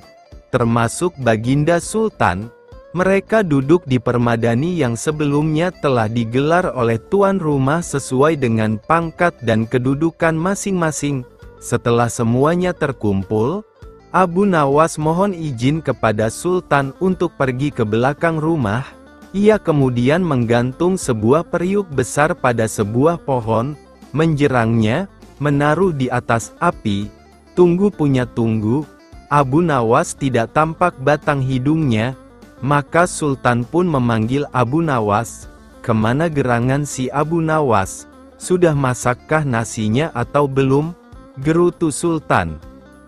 termasuk Baginda Sultan. Mereka duduk di permadani yang sebelumnya telah digelar oleh tuan rumah sesuai dengan pangkat dan kedudukan masing-masing. Setelah semuanya terkumpul, Abu Nawas mohon izin kepada Sultan untuk pergi ke belakang rumah. Ia kemudian menggantung sebuah periuk besar pada sebuah pohon, menjerangnya, menaruh di atas api. Tunggu punya tunggu, Abu Nawas tidak tampak batang hidungnya. Maka Sultan pun memanggil Abu Nawas. "Kemana gerangan si Abu Nawas? Sudah masakkah nasinya atau belum?" gerutu Sultan.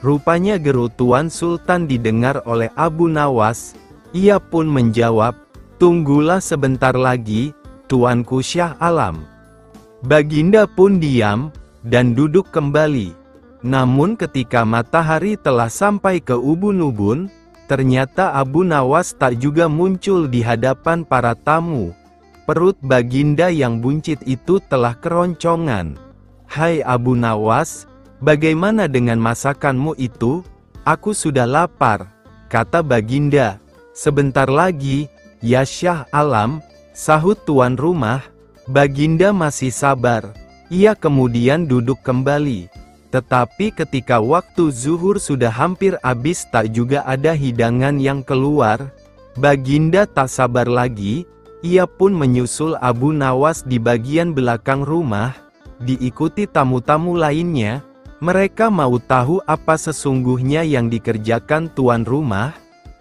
Rupanya geru Tuan Sultan didengar oleh Abu Nawas. Ia pun menjawab, "Tunggulah sebentar lagi, Tuanku Syah Alam." Baginda pun diam, dan duduk kembali. Namun ketika matahari telah sampai ke ubun-ubun, ternyata Abu Nawas tak juga muncul di hadapan para tamu. Perut Baginda yang buncit itu telah keroncongan. "Hai Abu Nawas, bagaimana dengan masakanmu itu? Aku sudah lapar," kata Baginda. "Sebentar lagi, ya Syah Alam," sahut tuan rumah. Baginda masih sabar. Ia kemudian duduk kembali. Tetapi ketika waktu zuhur sudah hampir habis tak juga ada hidangan yang keluar. Baginda tak sabar lagi. Ia pun menyusul Abu Nawas di bagian belakang rumah, diikuti tamu-tamu lainnya. Mereka mau tahu apa sesungguhnya yang dikerjakan tuan rumah.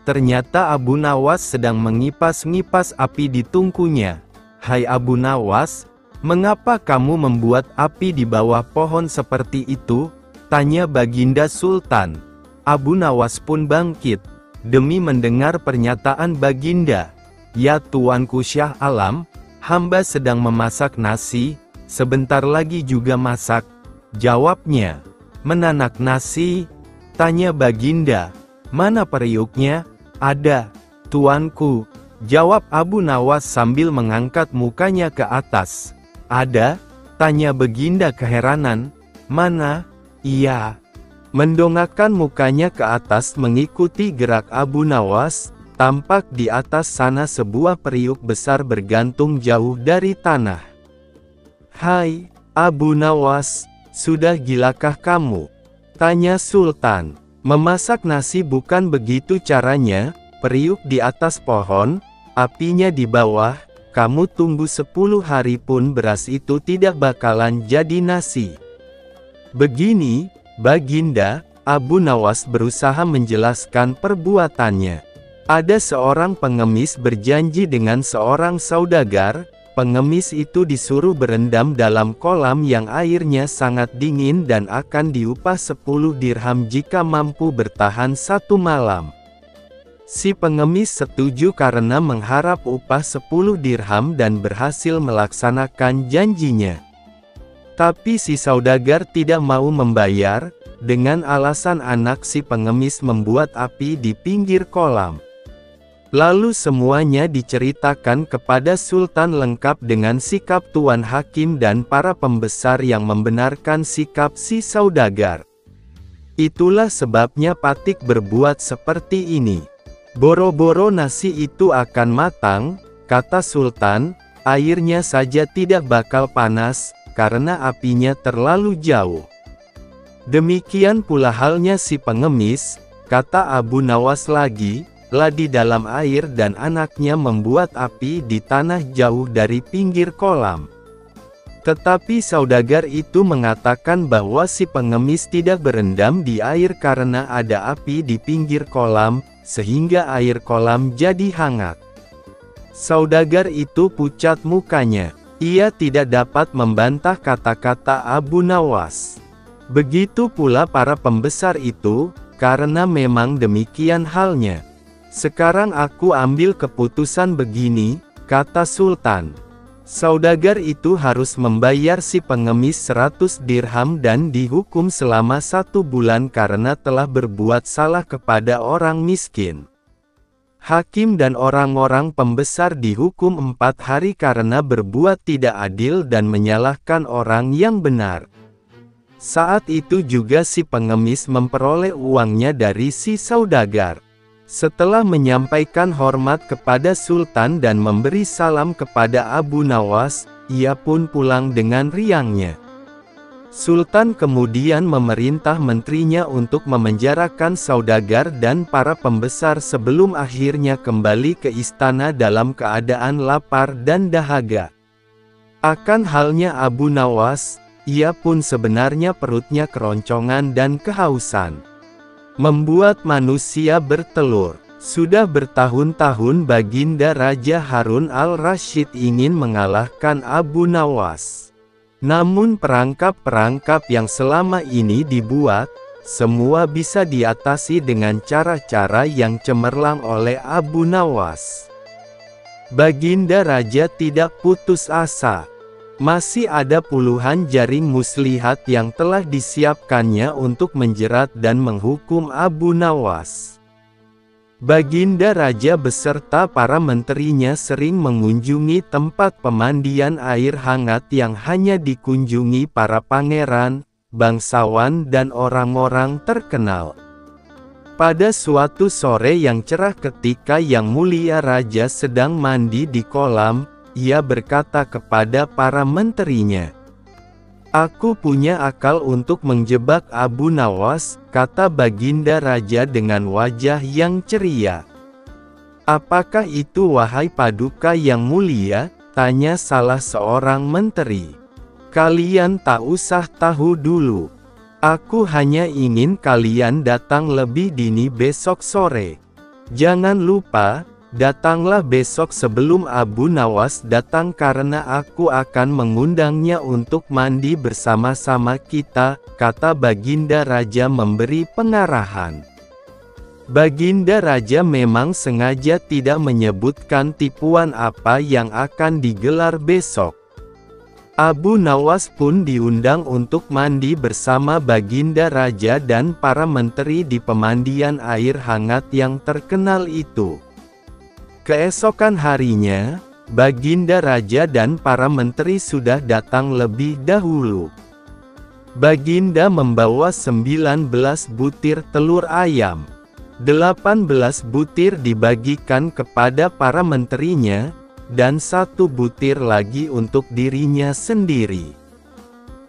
Ternyata Abu Nawas sedang mengipas-ngipas api di tungkunya. "Hai Abu Nawas, mengapa kamu membuat api di bawah pohon seperti itu?" tanya Baginda Sultan. Abu Nawas pun bangkit, demi mendengar pernyataan Baginda. "Ya Tuanku Syah Alam, hamba sedang memasak nasi, sebentar lagi juga masak," jawabnya. "Menanak nasi?" tanya Baginda. "Mana periuknya?" "Ada, Tuanku," jawab Abu Nawas sambil mengangkat mukanya ke atas. "Ada?" tanya Baginda keheranan. "Mana?" "Iya." Mendongakkan mukanya ke atas mengikuti gerak Abu Nawas. Tampak di atas sana sebuah periuk besar bergantung jauh dari tanah. "Hai, Abu Nawas, sudah gilakah kamu?" tanya Sultan. "Memasak nasi bukan begitu caranya, periuk di atas pohon, apinya di bawah, kamu tunggu 10 hari pun beras itu tidak bakalan jadi nasi." "Begini, Baginda," Abu Nawas berusaha menjelaskan perbuatannya. "Ada seorang pengemis berjanji dengan seorang saudagar. Pengemis itu disuruh berendam dalam kolam yang airnya sangat dingin dan akan diupah 10 dirham jika mampu bertahan 1 malam. Si pengemis setuju karena mengharap upah 10 dirham dan berhasil melaksanakan janjinya. Tapi si saudagar tidak mau membayar, dengan alasan anak si pengemis membuat api di pinggir kolam. Lalu semuanya diceritakan kepada Sultan lengkap dengan sikap Tuan Hakim dan para pembesar yang membenarkan sikap si saudagar. Itulah sebabnya Patik berbuat seperti ini. "Boro-boro nasi itu akan matang," kata Sultan, "airnya saja tidak bakal panas, karena apinya terlalu jauh." "Demikian pula halnya si pengemis," kata Abu Nawas lagi, "ladi dalam air dan anaknya membuat api di tanah jauh dari pinggir kolam." Tetapi saudagar itu mengatakan bahwa si pengemis tidak berendam di air karena ada api di pinggir kolam, sehingga air kolam jadi hangat. Saudagar itu pucat mukanya. Ia tidak dapat membantah kata-kata Abu Nawas. Begitu pula para pembesar itu, karena memang demikian halnya. "Sekarang aku ambil keputusan begini," kata Sultan. "Saudagar itu harus membayar si pengemis 100 dirham dan dihukum selama 1 bulan karena telah berbuat salah kepada orang miskin. Hakim dan orang-orang pembesar dihukum 4 hari karena berbuat tidak adil dan menyalahkan orang yang benar." Saat itu juga si pengemis memperoleh uangnya dari si saudagar. Setelah menyampaikan hormat kepada Sultan dan memberi salam kepada Abu Nawas, ia pun pulang dengan riangnya. Sultan kemudian memerintah menterinya untuk memenjarakan saudagar dan para pembesar sebelum akhirnya kembali ke istana dalam keadaan lapar dan dahaga. Akan halnya Abu Nawas, ia pun sebenarnya perutnya keroncongan dan kehausan. Membuat manusia bertelur. Sudah bertahun-tahun Baginda Raja Harun al-Rasyid ingin mengalahkan Abu Nawas. Namun perangkap-perangkap yang selama ini dibuat, semua bisa diatasi dengan cara-cara yang cemerlang oleh Abu Nawas. Baginda Raja tidak putus asa. Masih ada puluhan jaring muslihat yang telah disiapkannya untuk menjerat dan menghukum Abu Nawas. Baginda Raja beserta para menterinya sering mengunjungi tempat pemandian air hangat yang hanya dikunjungi para pangeran, bangsawan dan orang-orang terkenal. Pada suatu sore yang cerah ketika Yang Mulia Raja sedang mandi di kolam, ia berkata kepada para menterinya, "Aku punya akal untuk menjebak Abu Nawas," kata Baginda Raja dengan wajah yang ceria. "Apakah itu wahai Paduka yang mulia?" tanya salah seorang menteri. "Kalian tak usah tahu dulu. Aku hanya ingin kalian datang lebih dini besok sore. Jangan lupa, datanglah besok sebelum Abu Nawas datang karena aku akan mengundangnya untuk mandi bersama-sama kita," kata Baginda Raja memberi pengarahan. Baginda Raja memang sengaja tidak menyebutkan tipuan apa yang akan digelar besok. Abu Nawas pun diundang untuk mandi bersama Baginda Raja dan para menteri di pemandian air hangat yang terkenal itu. Keesokan harinya, Baginda Raja dan para menteri sudah datang lebih dahulu. Baginda membawa 19 butir telur ayam. 18 butir dibagikan kepada para menterinya, dan 1 butir lagi untuk dirinya sendiri.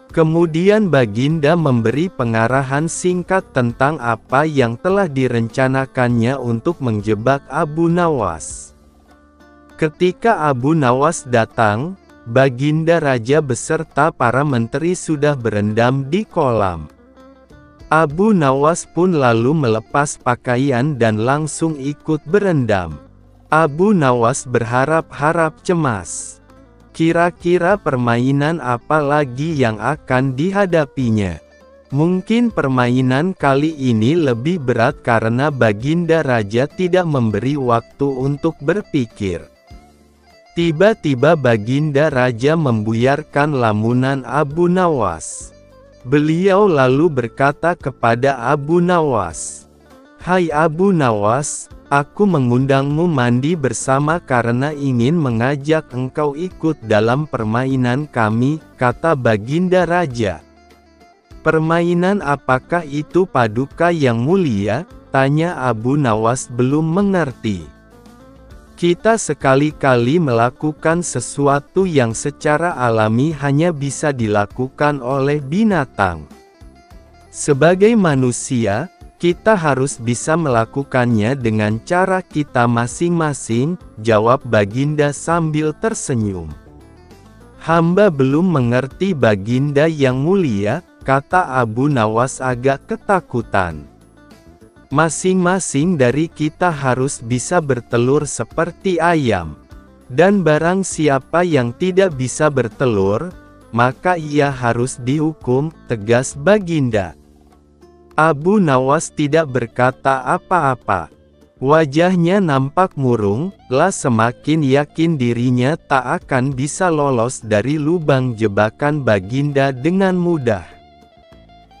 Kemudian Baginda memberi pengarahan singkat tentang apa yang telah direncanakannya untuk menjebak Abu Nawas. Ketika Abu Nawas datang, Baginda Raja beserta para menteri sudah berendam di kolam. Abu Nawas pun lalu melepas pakaian dan langsung ikut berendam. Abu Nawas berharap-harap cemas. Kira-kira permainan apa lagi yang akan dihadapinya? Mungkin permainan kali ini lebih berat karena Baginda Raja tidak memberi waktu untuk berpikir. Tiba-tiba Baginda Raja membuyarkan lamunan Abu Nawas. Beliau lalu berkata kepada Abu Nawas, "Hai Abu Nawas, aku mengundangmu mandi bersama karena ingin mengajak engkau ikut dalam permainan kami," kata Baginda Raja. "Permainan apakah itu Paduka yang mulia?" tanya Abu Nawas belum mengerti. "Kita sekali-kali melakukan sesuatu yang secara alami hanya bisa dilakukan oleh binatang. Sebagai manusia, kita harus bisa melakukannya dengan cara kita masing-masing," jawab Baginda sambil tersenyum. "Hamba belum mengerti Baginda yang mulia," kata Abu Nawas agak ketakutan. "Masing-masing dari kita harus bisa bertelur seperti ayam. Dan barang siapa yang tidak bisa bertelur, maka ia harus dihukum," tegas Baginda. Abu Nawas tidak berkata apa-apa. Wajahnya nampak murung, lah semakin yakin dirinya tak akan bisa lolos dari lubang jebakan Baginda dengan mudah.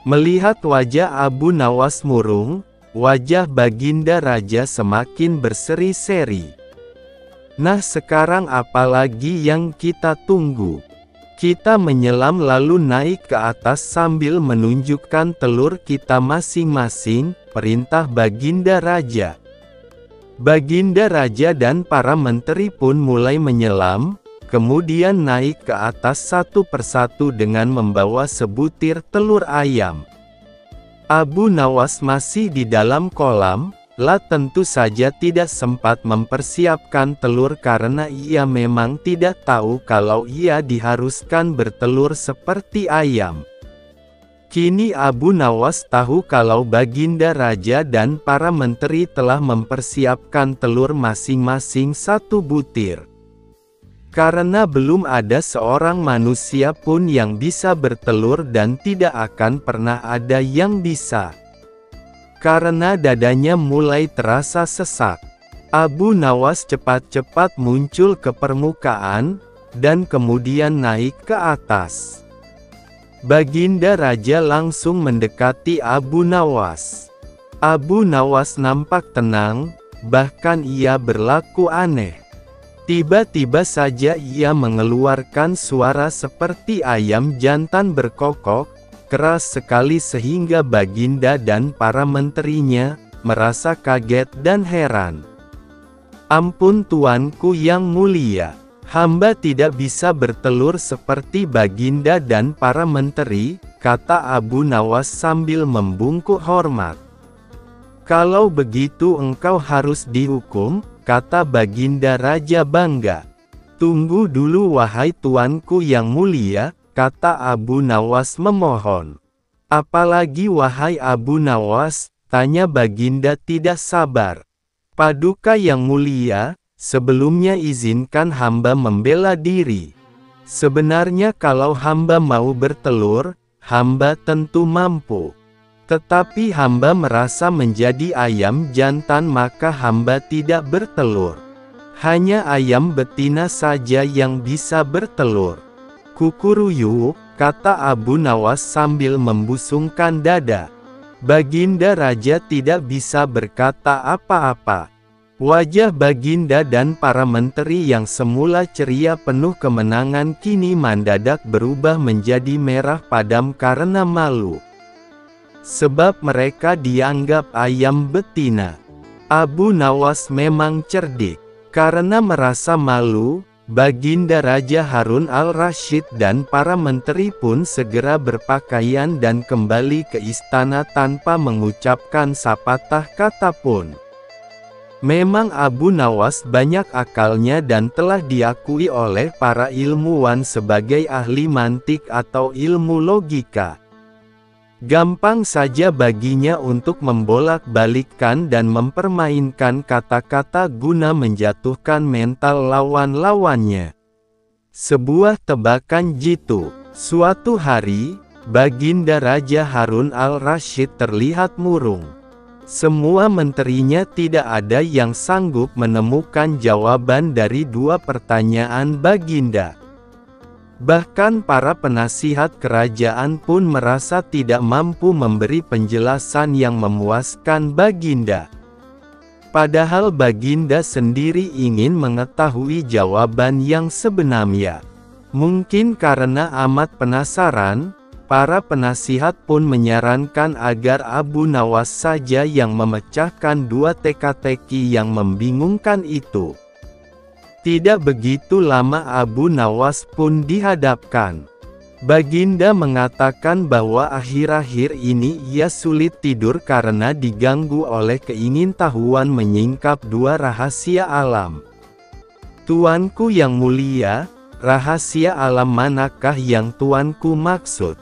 Melihat wajah Abu Nawas murung, wajah Baginda Raja semakin berseri-seri. "Nah sekarang apalagi yang kita tunggu? Kita menyelam lalu naik ke atas sambil menunjukkan telur kita masing-masing," perintah Baginda Raja. Baginda Raja dan para menteri pun mulai menyelam, kemudian naik ke atas satu persatu dengan membawa sebutir telur ayam. Abu Nawas masih di dalam kolam, lah tentu saja tidak sempat mempersiapkan telur karena ia memang tidak tahu kalau ia diharuskan bertelur seperti ayam. Kini Abu Nawas tahu kalau Baginda Raja dan para menteri telah mempersiapkan telur masing-masing 1 butir. Karena belum ada seorang manusia pun yang bisa bertelur dan tidak akan pernah ada yang bisa. Karena dadanya mulai terasa sesak, Abu Nawas cepat-cepat muncul ke permukaan, dan kemudian naik ke atas. Baginda Raja langsung mendekati Abu Nawas. Abu Nawas nampak tenang, bahkan ia berlaku aneh. Tiba-tiba saja ia mengeluarkan suara seperti ayam jantan berkokok, keras sekali sehingga Baginda dan para menterinya merasa kaget dan heran. "Ampun tuanku yang mulia, hamba tidak bisa bertelur seperti Baginda dan para menteri," kata Abu Nawas sambil membungkuk hormat. "Kalau begitu engkau harus dihukum," kata Baginda Raja bangga. "Tunggu dulu wahai tuanku yang mulia," kata Abu Nawas memohon. "Apalagi wahai Abu Nawas?" tanya Baginda tidak sabar. "Paduka yang mulia, sebelumnya izinkan hamba membela diri. Sebenarnya kalau hamba mau bertelur, hamba tentu mampu. Tetapi hamba merasa menjadi ayam jantan maka hamba tidak bertelur. Hanya ayam betina saja yang bisa bertelur." "Kukuruyuk," kata Abu Nawas sambil membusungkan dada. Baginda Raja tidak bisa berkata apa-apa. Wajah Baginda dan para menteri yang semula ceria penuh kemenangan kini mendadak berubah menjadi merah padam karena malu. Sebab mereka dianggap ayam betina. Abu Nawas memang cerdik. Karena merasa malu, Baginda Raja Harun al-Rasyid dan para menteri pun segera berpakaian dan kembali ke istana tanpa mengucapkan sepatah kata pun. Memang Abu Nawas banyak akalnya dan telah diakui oleh para ilmuwan sebagai ahli mantik atau ilmu logika. Gampang saja baginya untuk membolak-balikkan dan mempermainkan kata-kata guna menjatuhkan mental lawan-lawannya. Sebuah tebakan jitu. Suatu hari, Baginda Raja Harun al-Rasyid terlihat murung. Semua menterinya tidak ada yang sanggup menemukan jawaban dari dua pertanyaan Baginda. Bahkan para penasihat kerajaan pun merasa tidak mampu memberi penjelasan yang memuaskan Baginda. Padahal Baginda sendiri ingin mengetahui jawaban yang sebenarnya. Mungkin karena amat penasaran, para penasihat pun menyarankan agar Abu Nawas saja yang memecahkan dua teka-teki yang membingungkan itu. Tidak begitu lama Abu Nawas pun dihadapkan. Baginda mengatakan bahwa akhir-akhir ini ia sulit tidur karena diganggu oleh keingintahuan menyingkap dua rahasia alam. "Tuanku yang mulia, rahasia alam manakah yang tuanku maksud?"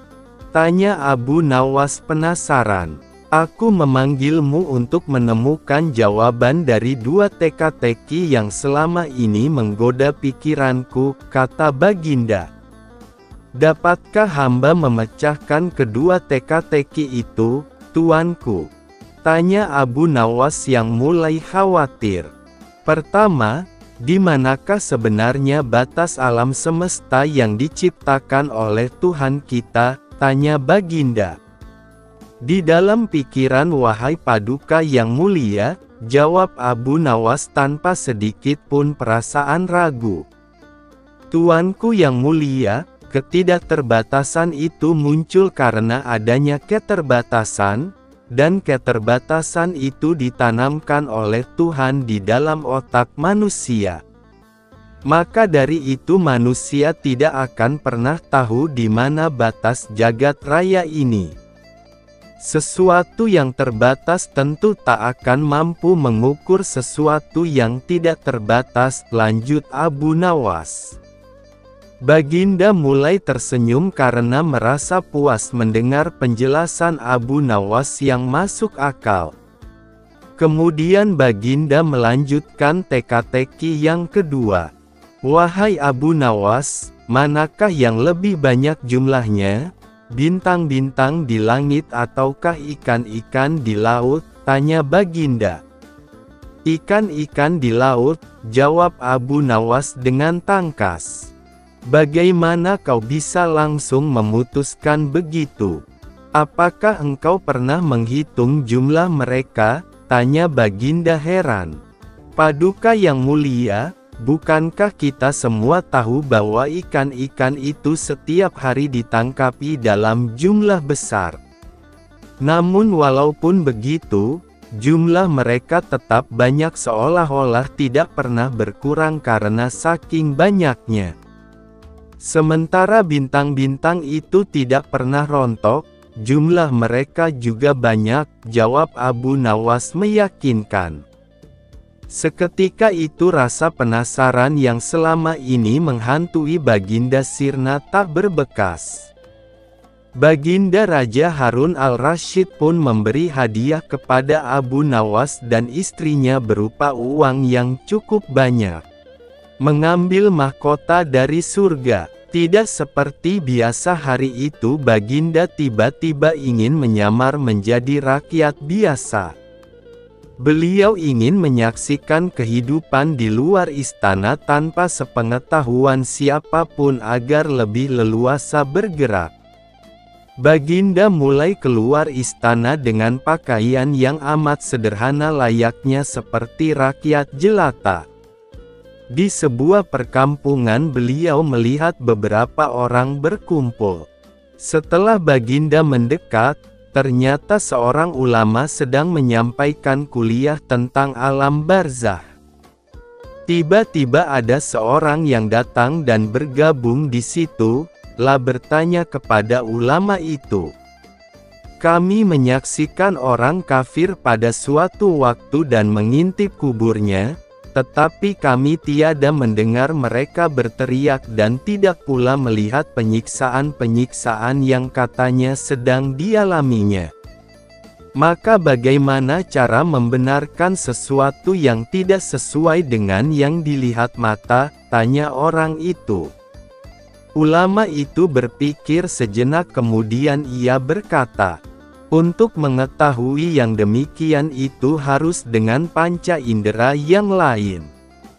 tanya Abu Nawas penasaran. "Aku memanggilmu untuk menemukan jawaban dari dua teka-teki yang selama ini menggoda pikiranku," kata Baginda. "Dapatkah hamba memecahkan kedua teka-teki itu, tuanku?" tanya Abu Nawas yang mulai khawatir. "Pertama, di manakah sebenarnya batas alam semesta yang diciptakan oleh Tuhan kita?" tanya Baginda. "Di dalam pikiran wahai Paduka yang mulia," jawab Abu Nawas tanpa sedikit pun perasaan ragu. "Tuanku yang mulia, ketidakterbatasan itu muncul karena adanya keterbatasan, dan keterbatasan itu ditanamkan oleh Tuhan di dalam otak manusia. Maka dari itu manusia tidak akan pernah tahu di mana batas jagat raya ini. Sesuatu yang terbatas tentu tak akan mampu mengukur sesuatu yang tidak terbatas," lanjut Abu Nawas. Baginda mulai tersenyum karena merasa puas mendengar penjelasan Abu Nawas yang masuk akal. Kemudian Baginda melanjutkan teka-teki yang kedua. "Wahai Abu Nawas, manakah yang lebih banyak jumlahnya? Bintang-bintang di langit ataukah ikan-ikan di laut?" tanya Baginda. Ikan-ikan di laut, jawab Abu Nawas dengan tangkas. Bagaimana kau bisa langsung memutuskan begitu? Apakah engkau pernah menghitung jumlah mereka? Tanya Baginda heran. Paduka yang mulia, bukankah kita semua tahu bahwa ikan-ikan itu setiap hari ditangkapi dalam jumlah besar? Namun walaupun begitu, jumlah mereka tetap banyak seolah-olah tidak pernah berkurang karena saking banyaknya. Sementara bintang-bintang itu tidak pernah rontok, jumlah mereka juga banyak, jawab Abu Nawas meyakinkan. Seketika itu rasa penasaran yang selama ini menghantui Baginda Sirna tak berbekas. Baginda Raja Harun al-Rasyid pun memberi hadiah kepada Abu Nawas dan istrinya berupa uang yang cukup banyak. Mengambil mahkota dari surga. Tidak seperti biasa hari itu Baginda tiba-tiba ingin menyamar menjadi rakyat biasa. Beliau ingin menyaksikan kehidupan di luar istana tanpa sepengetahuan siapapun agar lebih leluasa bergerak. Baginda mulai keluar istana dengan pakaian yang amat sederhana layaknya seperti rakyat jelata. Di sebuah perkampungan beliau melihat beberapa orang berkumpul. Setelah Baginda mendekat, ternyata seorang ulama sedang menyampaikan kuliah tentang alam barzah. Tiba-tiba ada seorang yang datang dan bergabung di situ. Bertanya kepada ulama itu. Kami menyaksikan orang kafir pada suatu waktu dan mengintip kuburnya, tetapi kami tiada mendengar mereka berteriak dan tidak pula melihat penyiksaan-penyiksaan yang katanya sedang dialaminya. Maka bagaimana cara membenarkan sesuatu yang tidak sesuai dengan yang dilihat mata? Tanya orang itu. Ulama itu berpikir sejenak kemudian ia berkata, untuk mengetahui yang demikian itu harus dengan panca indera yang lain.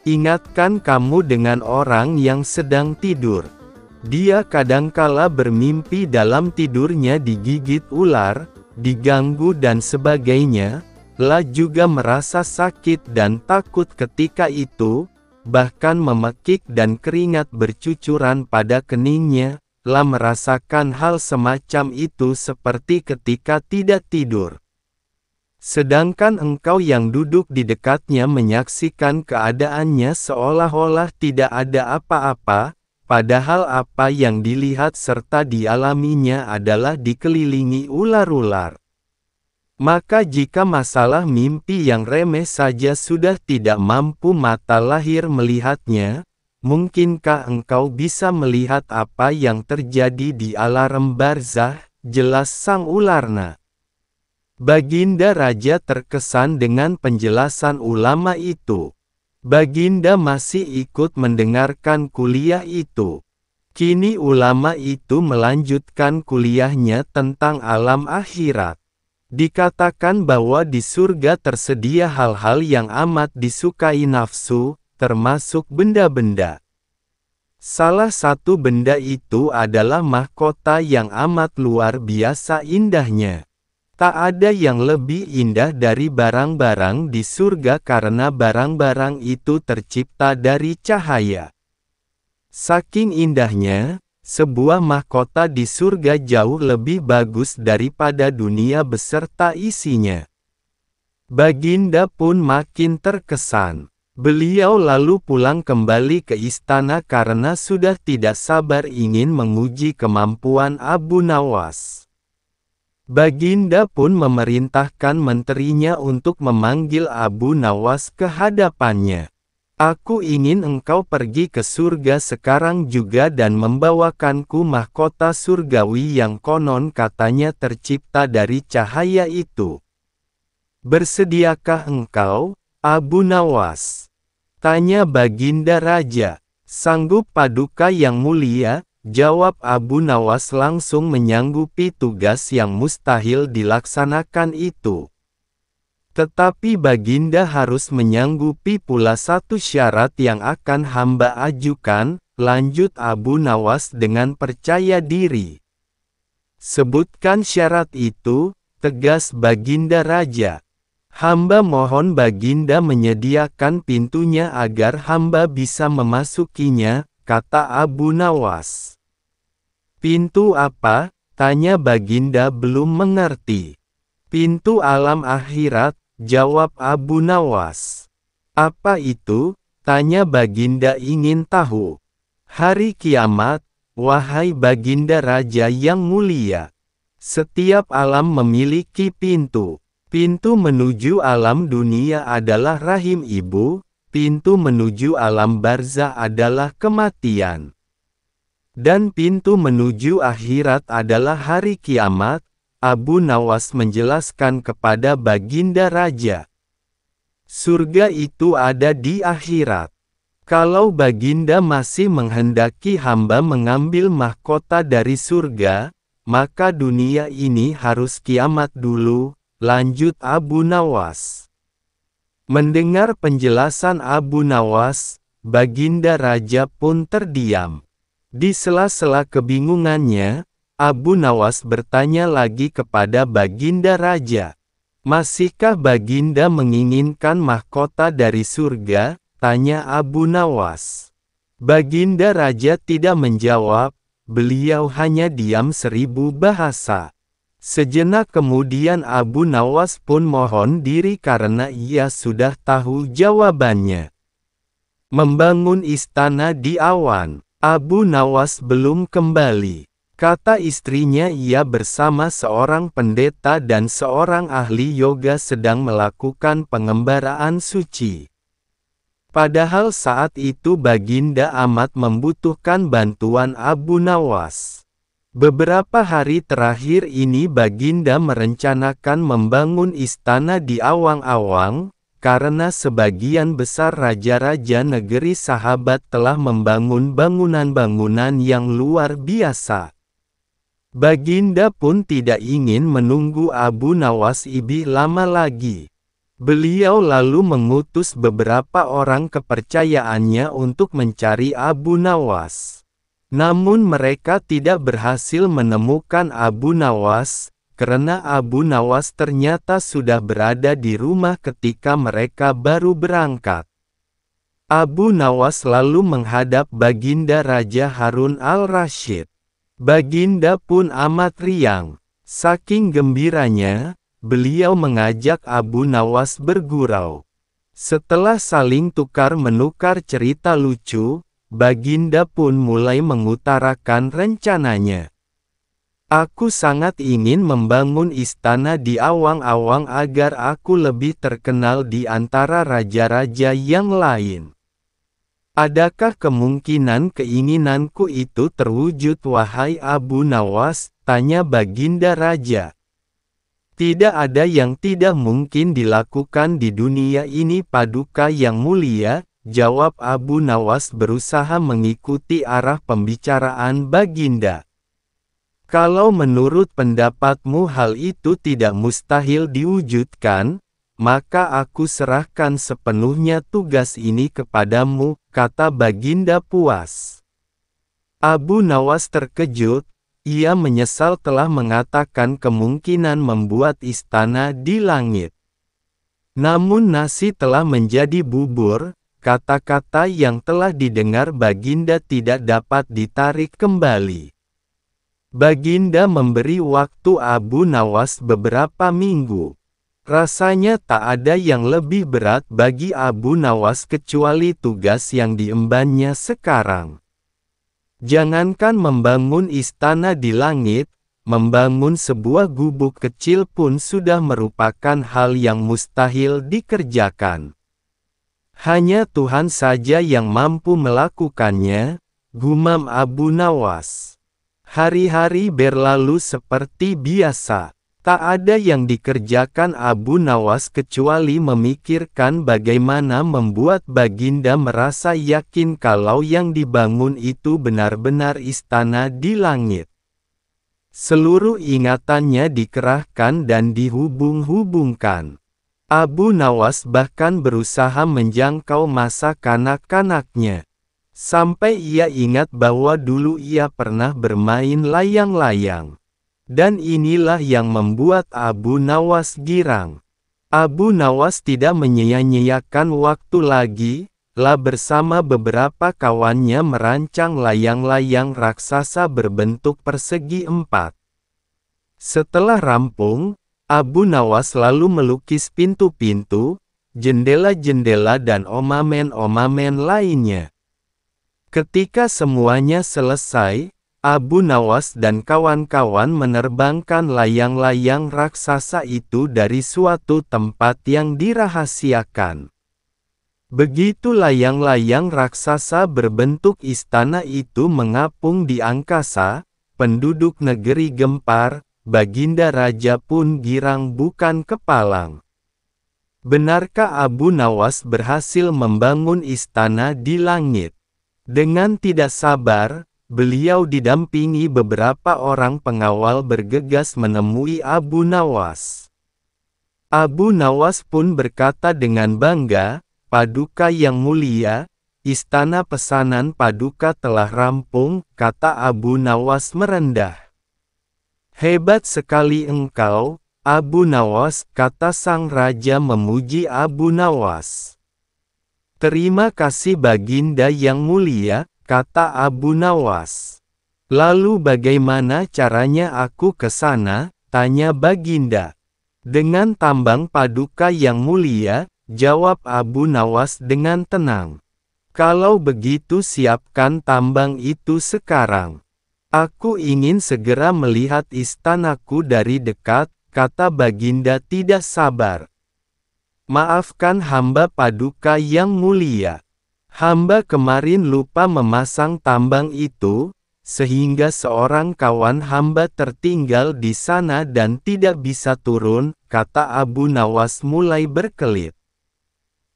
Ingatkan kamu dengan orang yang sedang tidur. Dia kadangkala bermimpi dalam tidurnya digigit ular, diganggu dan sebagainya, juga merasa sakit dan takut ketika itu, bahkan memekik dan keringat bercucuran pada keningnya, merasakan hal semacam itu seperti ketika tidak tidur. Sedangkan engkau yang duduk di dekatnya menyaksikan keadaannya seolah-olah tidak ada apa-apa, padahal apa yang dilihat serta dialaminya adalah dikelilingi ular-ular. Maka jika masalah mimpi yang remeh saja sudah tidak mampu mata lahir melihatnya, mungkinkah engkau bisa melihat apa yang terjadi di alam barzah? Jelas sang ularna. Baginda Raja terkesan dengan penjelasan ulama itu. Baginda masih ikut mendengarkan kuliah itu. Kini ulama itu melanjutkan kuliahnya tentang alam akhirat. Dikatakan bahwa di surga tersedia hal-hal yang amat disukai nafsu, termasuk benda-benda. Salah satu benda itu adalah mahkota yang amat luar biasa indahnya. Tak ada yang lebih indah dari barang-barang di surga karena barang-barang itu tercipta dari cahaya. Saking indahnya, sebuah mahkota di surga jauh lebih bagus daripada dunia beserta isinya. Baginda pun makin terkesan. Beliau lalu pulang kembali ke istana karena sudah tidak sabar ingin menguji kemampuan Abu Nawas. Baginda pun memerintahkan menterinya untuk memanggil Abu Nawas ke hadapannya. Aku ingin engkau pergi ke surga sekarang juga dan membawakanku mahkota surgawi yang konon katanya tercipta dari cahaya itu. Bersediakah engkau, Abu Nawas? Tanya Baginda Raja. Sanggup Paduka yang mulia, jawab Abu Nawas langsung menyanggupi tugas yang mustahil dilaksanakan itu. Tetapi Baginda harus menyanggupi pula satu syarat yang akan hamba ajukan, lanjut Abu Nawas dengan percaya diri. Sebutkan syarat itu, tegas Baginda Raja. Hamba mohon Baginda menyediakan pintunya agar hamba bisa memasukinya, kata Abu Nawas. Pintu apa? Tanya Baginda belum mengerti. Pintu alam akhirat, jawab Abu Nawas. Apa itu? Tanya Baginda ingin tahu. Hari kiamat, wahai Baginda Raja yang mulia. Setiap alam memiliki pintu. Pintu menuju alam dunia adalah rahim ibu, pintu menuju alam barzah adalah kematian. Dan pintu menuju akhirat adalah hari kiamat. Abu Nawas menjelaskan kepada Baginda Raja. Surga itu ada di akhirat. Kalau Baginda masih menghendaki hamba mengambil mahkota dari surga, maka dunia ini harus kiamat dulu, lanjut Abu Nawas. Mendengar penjelasan Abu Nawas, Baginda Raja pun terdiam. Di sela-sela kebingungannya, Abu Nawas bertanya lagi kepada Baginda Raja. Masihkah Baginda menginginkan mahkota dari surga? Tanya Abu Nawas. Baginda Raja tidak menjawab, beliau hanya diam 1000 bahasa. Sejenak kemudian Abu Nawas pun mohon diri karena ia sudah tahu jawabannya. Membangun istana di awan. Abu Nawas belum kembali. Kata istrinya ia bersama seorang pendeta dan seorang ahli yoga sedang melakukan pengembaraan suci. Padahal saat itu Baginda amat membutuhkan bantuan Abu Nawas. Beberapa hari terakhir ini Baginda merencanakan membangun istana di awang-awang, karena sebagian besar raja-raja negeri sahabat telah membangun bangunan-bangunan yang luar biasa. Baginda pun tidak ingin menunggu Abu Nawas lebih lama lagi. Beliau lalu mengutus beberapa orang kepercayaannya untuk mencari Abu Nawas. Namun mereka tidak berhasil menemukan Abu Nawas, karena Abu Nawas ternyata sudah berada di rumah ketika mereka baru berangkat. Abu Nawas lalu menghadap Baginda Raja Harun al-Rasyid. Baginda pun amat riang. Saking gembiranya, beliau mengajak Abu Nawas bergurau. Setelah saling tukar-menukar cerita lucu, Baginda pun mulai mengutarakan rencananya. Aku sangat ingin membangun istana di awang-awang agar aku lebih terkenal di antara raja-raja yang lain. Adakah kemungkinan keinginanku itu terwujud wahai Abu Nawas? Tanya Baginda Raja. Tidak ada yang tidak mungkin dilakukan di dunia ini Paduka yang mulia, jawab Abu Nawas berusaha mengikuti arah pembicaraan Baginda. Kalau menurut pendapatmu hal itu tidak mustahil diwujudkan, maka aku serahkan sepenuhnya tugas ini kepadamu, kata Baginda puas. Abu Nawas terkejut, ia menyesal telah mengatakan kemungkinan membuat istana di langit. Namun nasi telah menjadi bubur, kata-kata yang telah didengar Baginda tidak dapat ditarik kembali. Baginda memberi waktu Abu Nawas beberapa minggu. Rasanya tak ada yang lebih berat bagi Abu Nawas kecuali tugas yang diembannya sekarang. Jangankan membangun istana di langit, membangun sebuah gubuk kecil pun sudah merupakan hal yang mustahil dikerjakan. Hanya Tuhan saja yang mampu melakukannya, gumam Abu Nawas. Hari-hari berlalu seperti biasa. Tak ada yang dikerjakan Abu Nawas kecuali memikirkan bagaimana membuat Baginda merasa yakin kalau yang dibangun itu benar-benar istana di langit. Seluruh ingatannya dikerahkan dan dihubung-hubungkan. Abu Nawas bahkan berusaha menjangkau masa kanak-kanaknya. Sampai ia ingat bahwa dulu ia pernah bermain layang-layang. Dan inilah yang membuat Abu Nawas girang. Abu Nawas tidak menyia-nyiakan waktu lagi, bersama beberapa kawannya merancang layang-layang raksasa berbentuk persegi 4. Setelah rampung, Abu Nawas lalu melukis pintu-pintu, jendela-jendela dan omamen-omamen lainnya. Ketika semuanya selesai, Abu Nawas dan kawan-kawan menerbangkan layang-layang raksasa itu dari suatu tempat yang dirahasiakan. Begitu layang-layang raksasa berbentuk istana itu mengapung di angkasa, penduduk negeri gempar, Baginda Raja pun girang bukan kepalang. Benarkah Abu Nawas berhasil membangun istana di langit? Dengan tidak sabar, beliau didampingi beberapa orang pengawal bergegas menemui Abu Nawas. Abu Nawas pun berkata dengan bangga, "Paduka yang mulia, istana pesanan Paduka telah rampung," kata Abu Nawas merendah. "Hebat sekali engkau, Abu Nawas," kata sang raja memuji Abu Nawas. "Terima kasih Baginda yang mulia," kata Abu Nawas. "Lalu bagaimana caranya aku ke sana?" tanya Baginda. "Dengan tambang Paduka yang mulia," jawab Abu Nawas dengan tenang. "Kalau begitu siapkan tambang itu sekarang. Aku ingin segera melihat istanaku dari dekat," kata Baginda tidak sabar. "Maafkan hamba Paduka yang mulia. Hamba kemarin lupa memasang tambang itu, sehingga seorang kawan hamba tertinggal di sana dan tidak bisa turun," kata Abu Nawas mulai berkelit.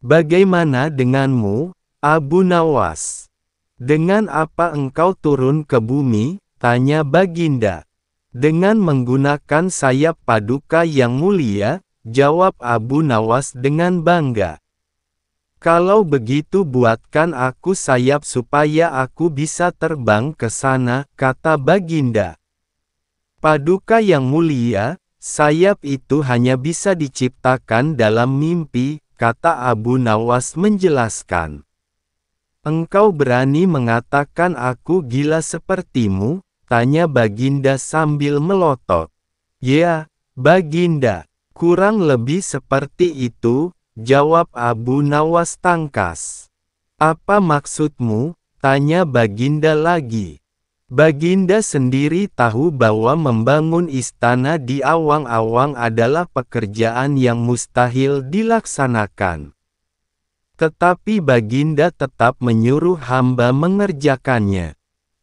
"Bagaimana denganmu, Abu Nawas? Dengan apa engkau turun ke bumi?" tanya Baginda. "Dengan menggunakan sayap Paduka yang mulia," jawab Abu Nawas dengan bangga. "Kalau begitu buatkan aku sayap supaya aku bisa terbang ke sana," kata Baginda. "Paduka yang mulia, sayap itu hanya bisa diciptakan dalam mimpi," kata Abu Nawas menjelaskan. "Engkau berani mengatakan aku gila sepertimu?" tanya Baginda sambil melotot. "Ya, Baginda, kurang lebih seperti itu," jawab Abu Nawas tangkas. "Apa maksudmu?" tanya Baginda lagi. Baginda sendiri tahu bahwa membangun istana di awang-awang adalah pekerjaan yang mustahil dilaksanakan. Tetapi Baginda tetap menyuruh hamba mengerjakannya.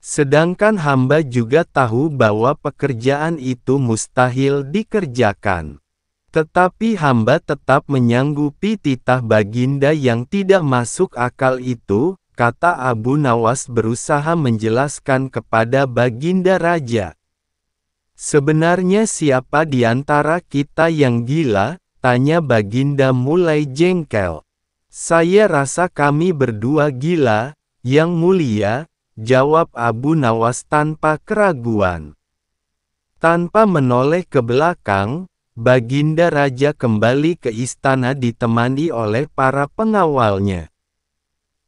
Sedangkan hamba juga tahu bahwa pekerjaan itu mustahil dikerjakan. Tetapi hamba tetap menyanggupi titah Baginda yang tidak masuk akal itu, kata Abu Nawas berusaha menjelaskan kepada Baginda Raja. "Sebenarnya siapa di antara kita yang gila?" tanya Baginda mulai jengkel. "Saya rasa kami berdua gila, Yang Mulia," jawab Abu Nawas tanpa keraguan. Tanpa menoleh ke belakang, Baginda Raja kembali ke istana ditemani oleh para pengawalnya.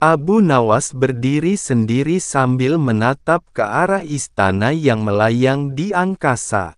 Abu Nawas berdiri sendiri sambil menatap ke arah istana yang melayang di angkasa.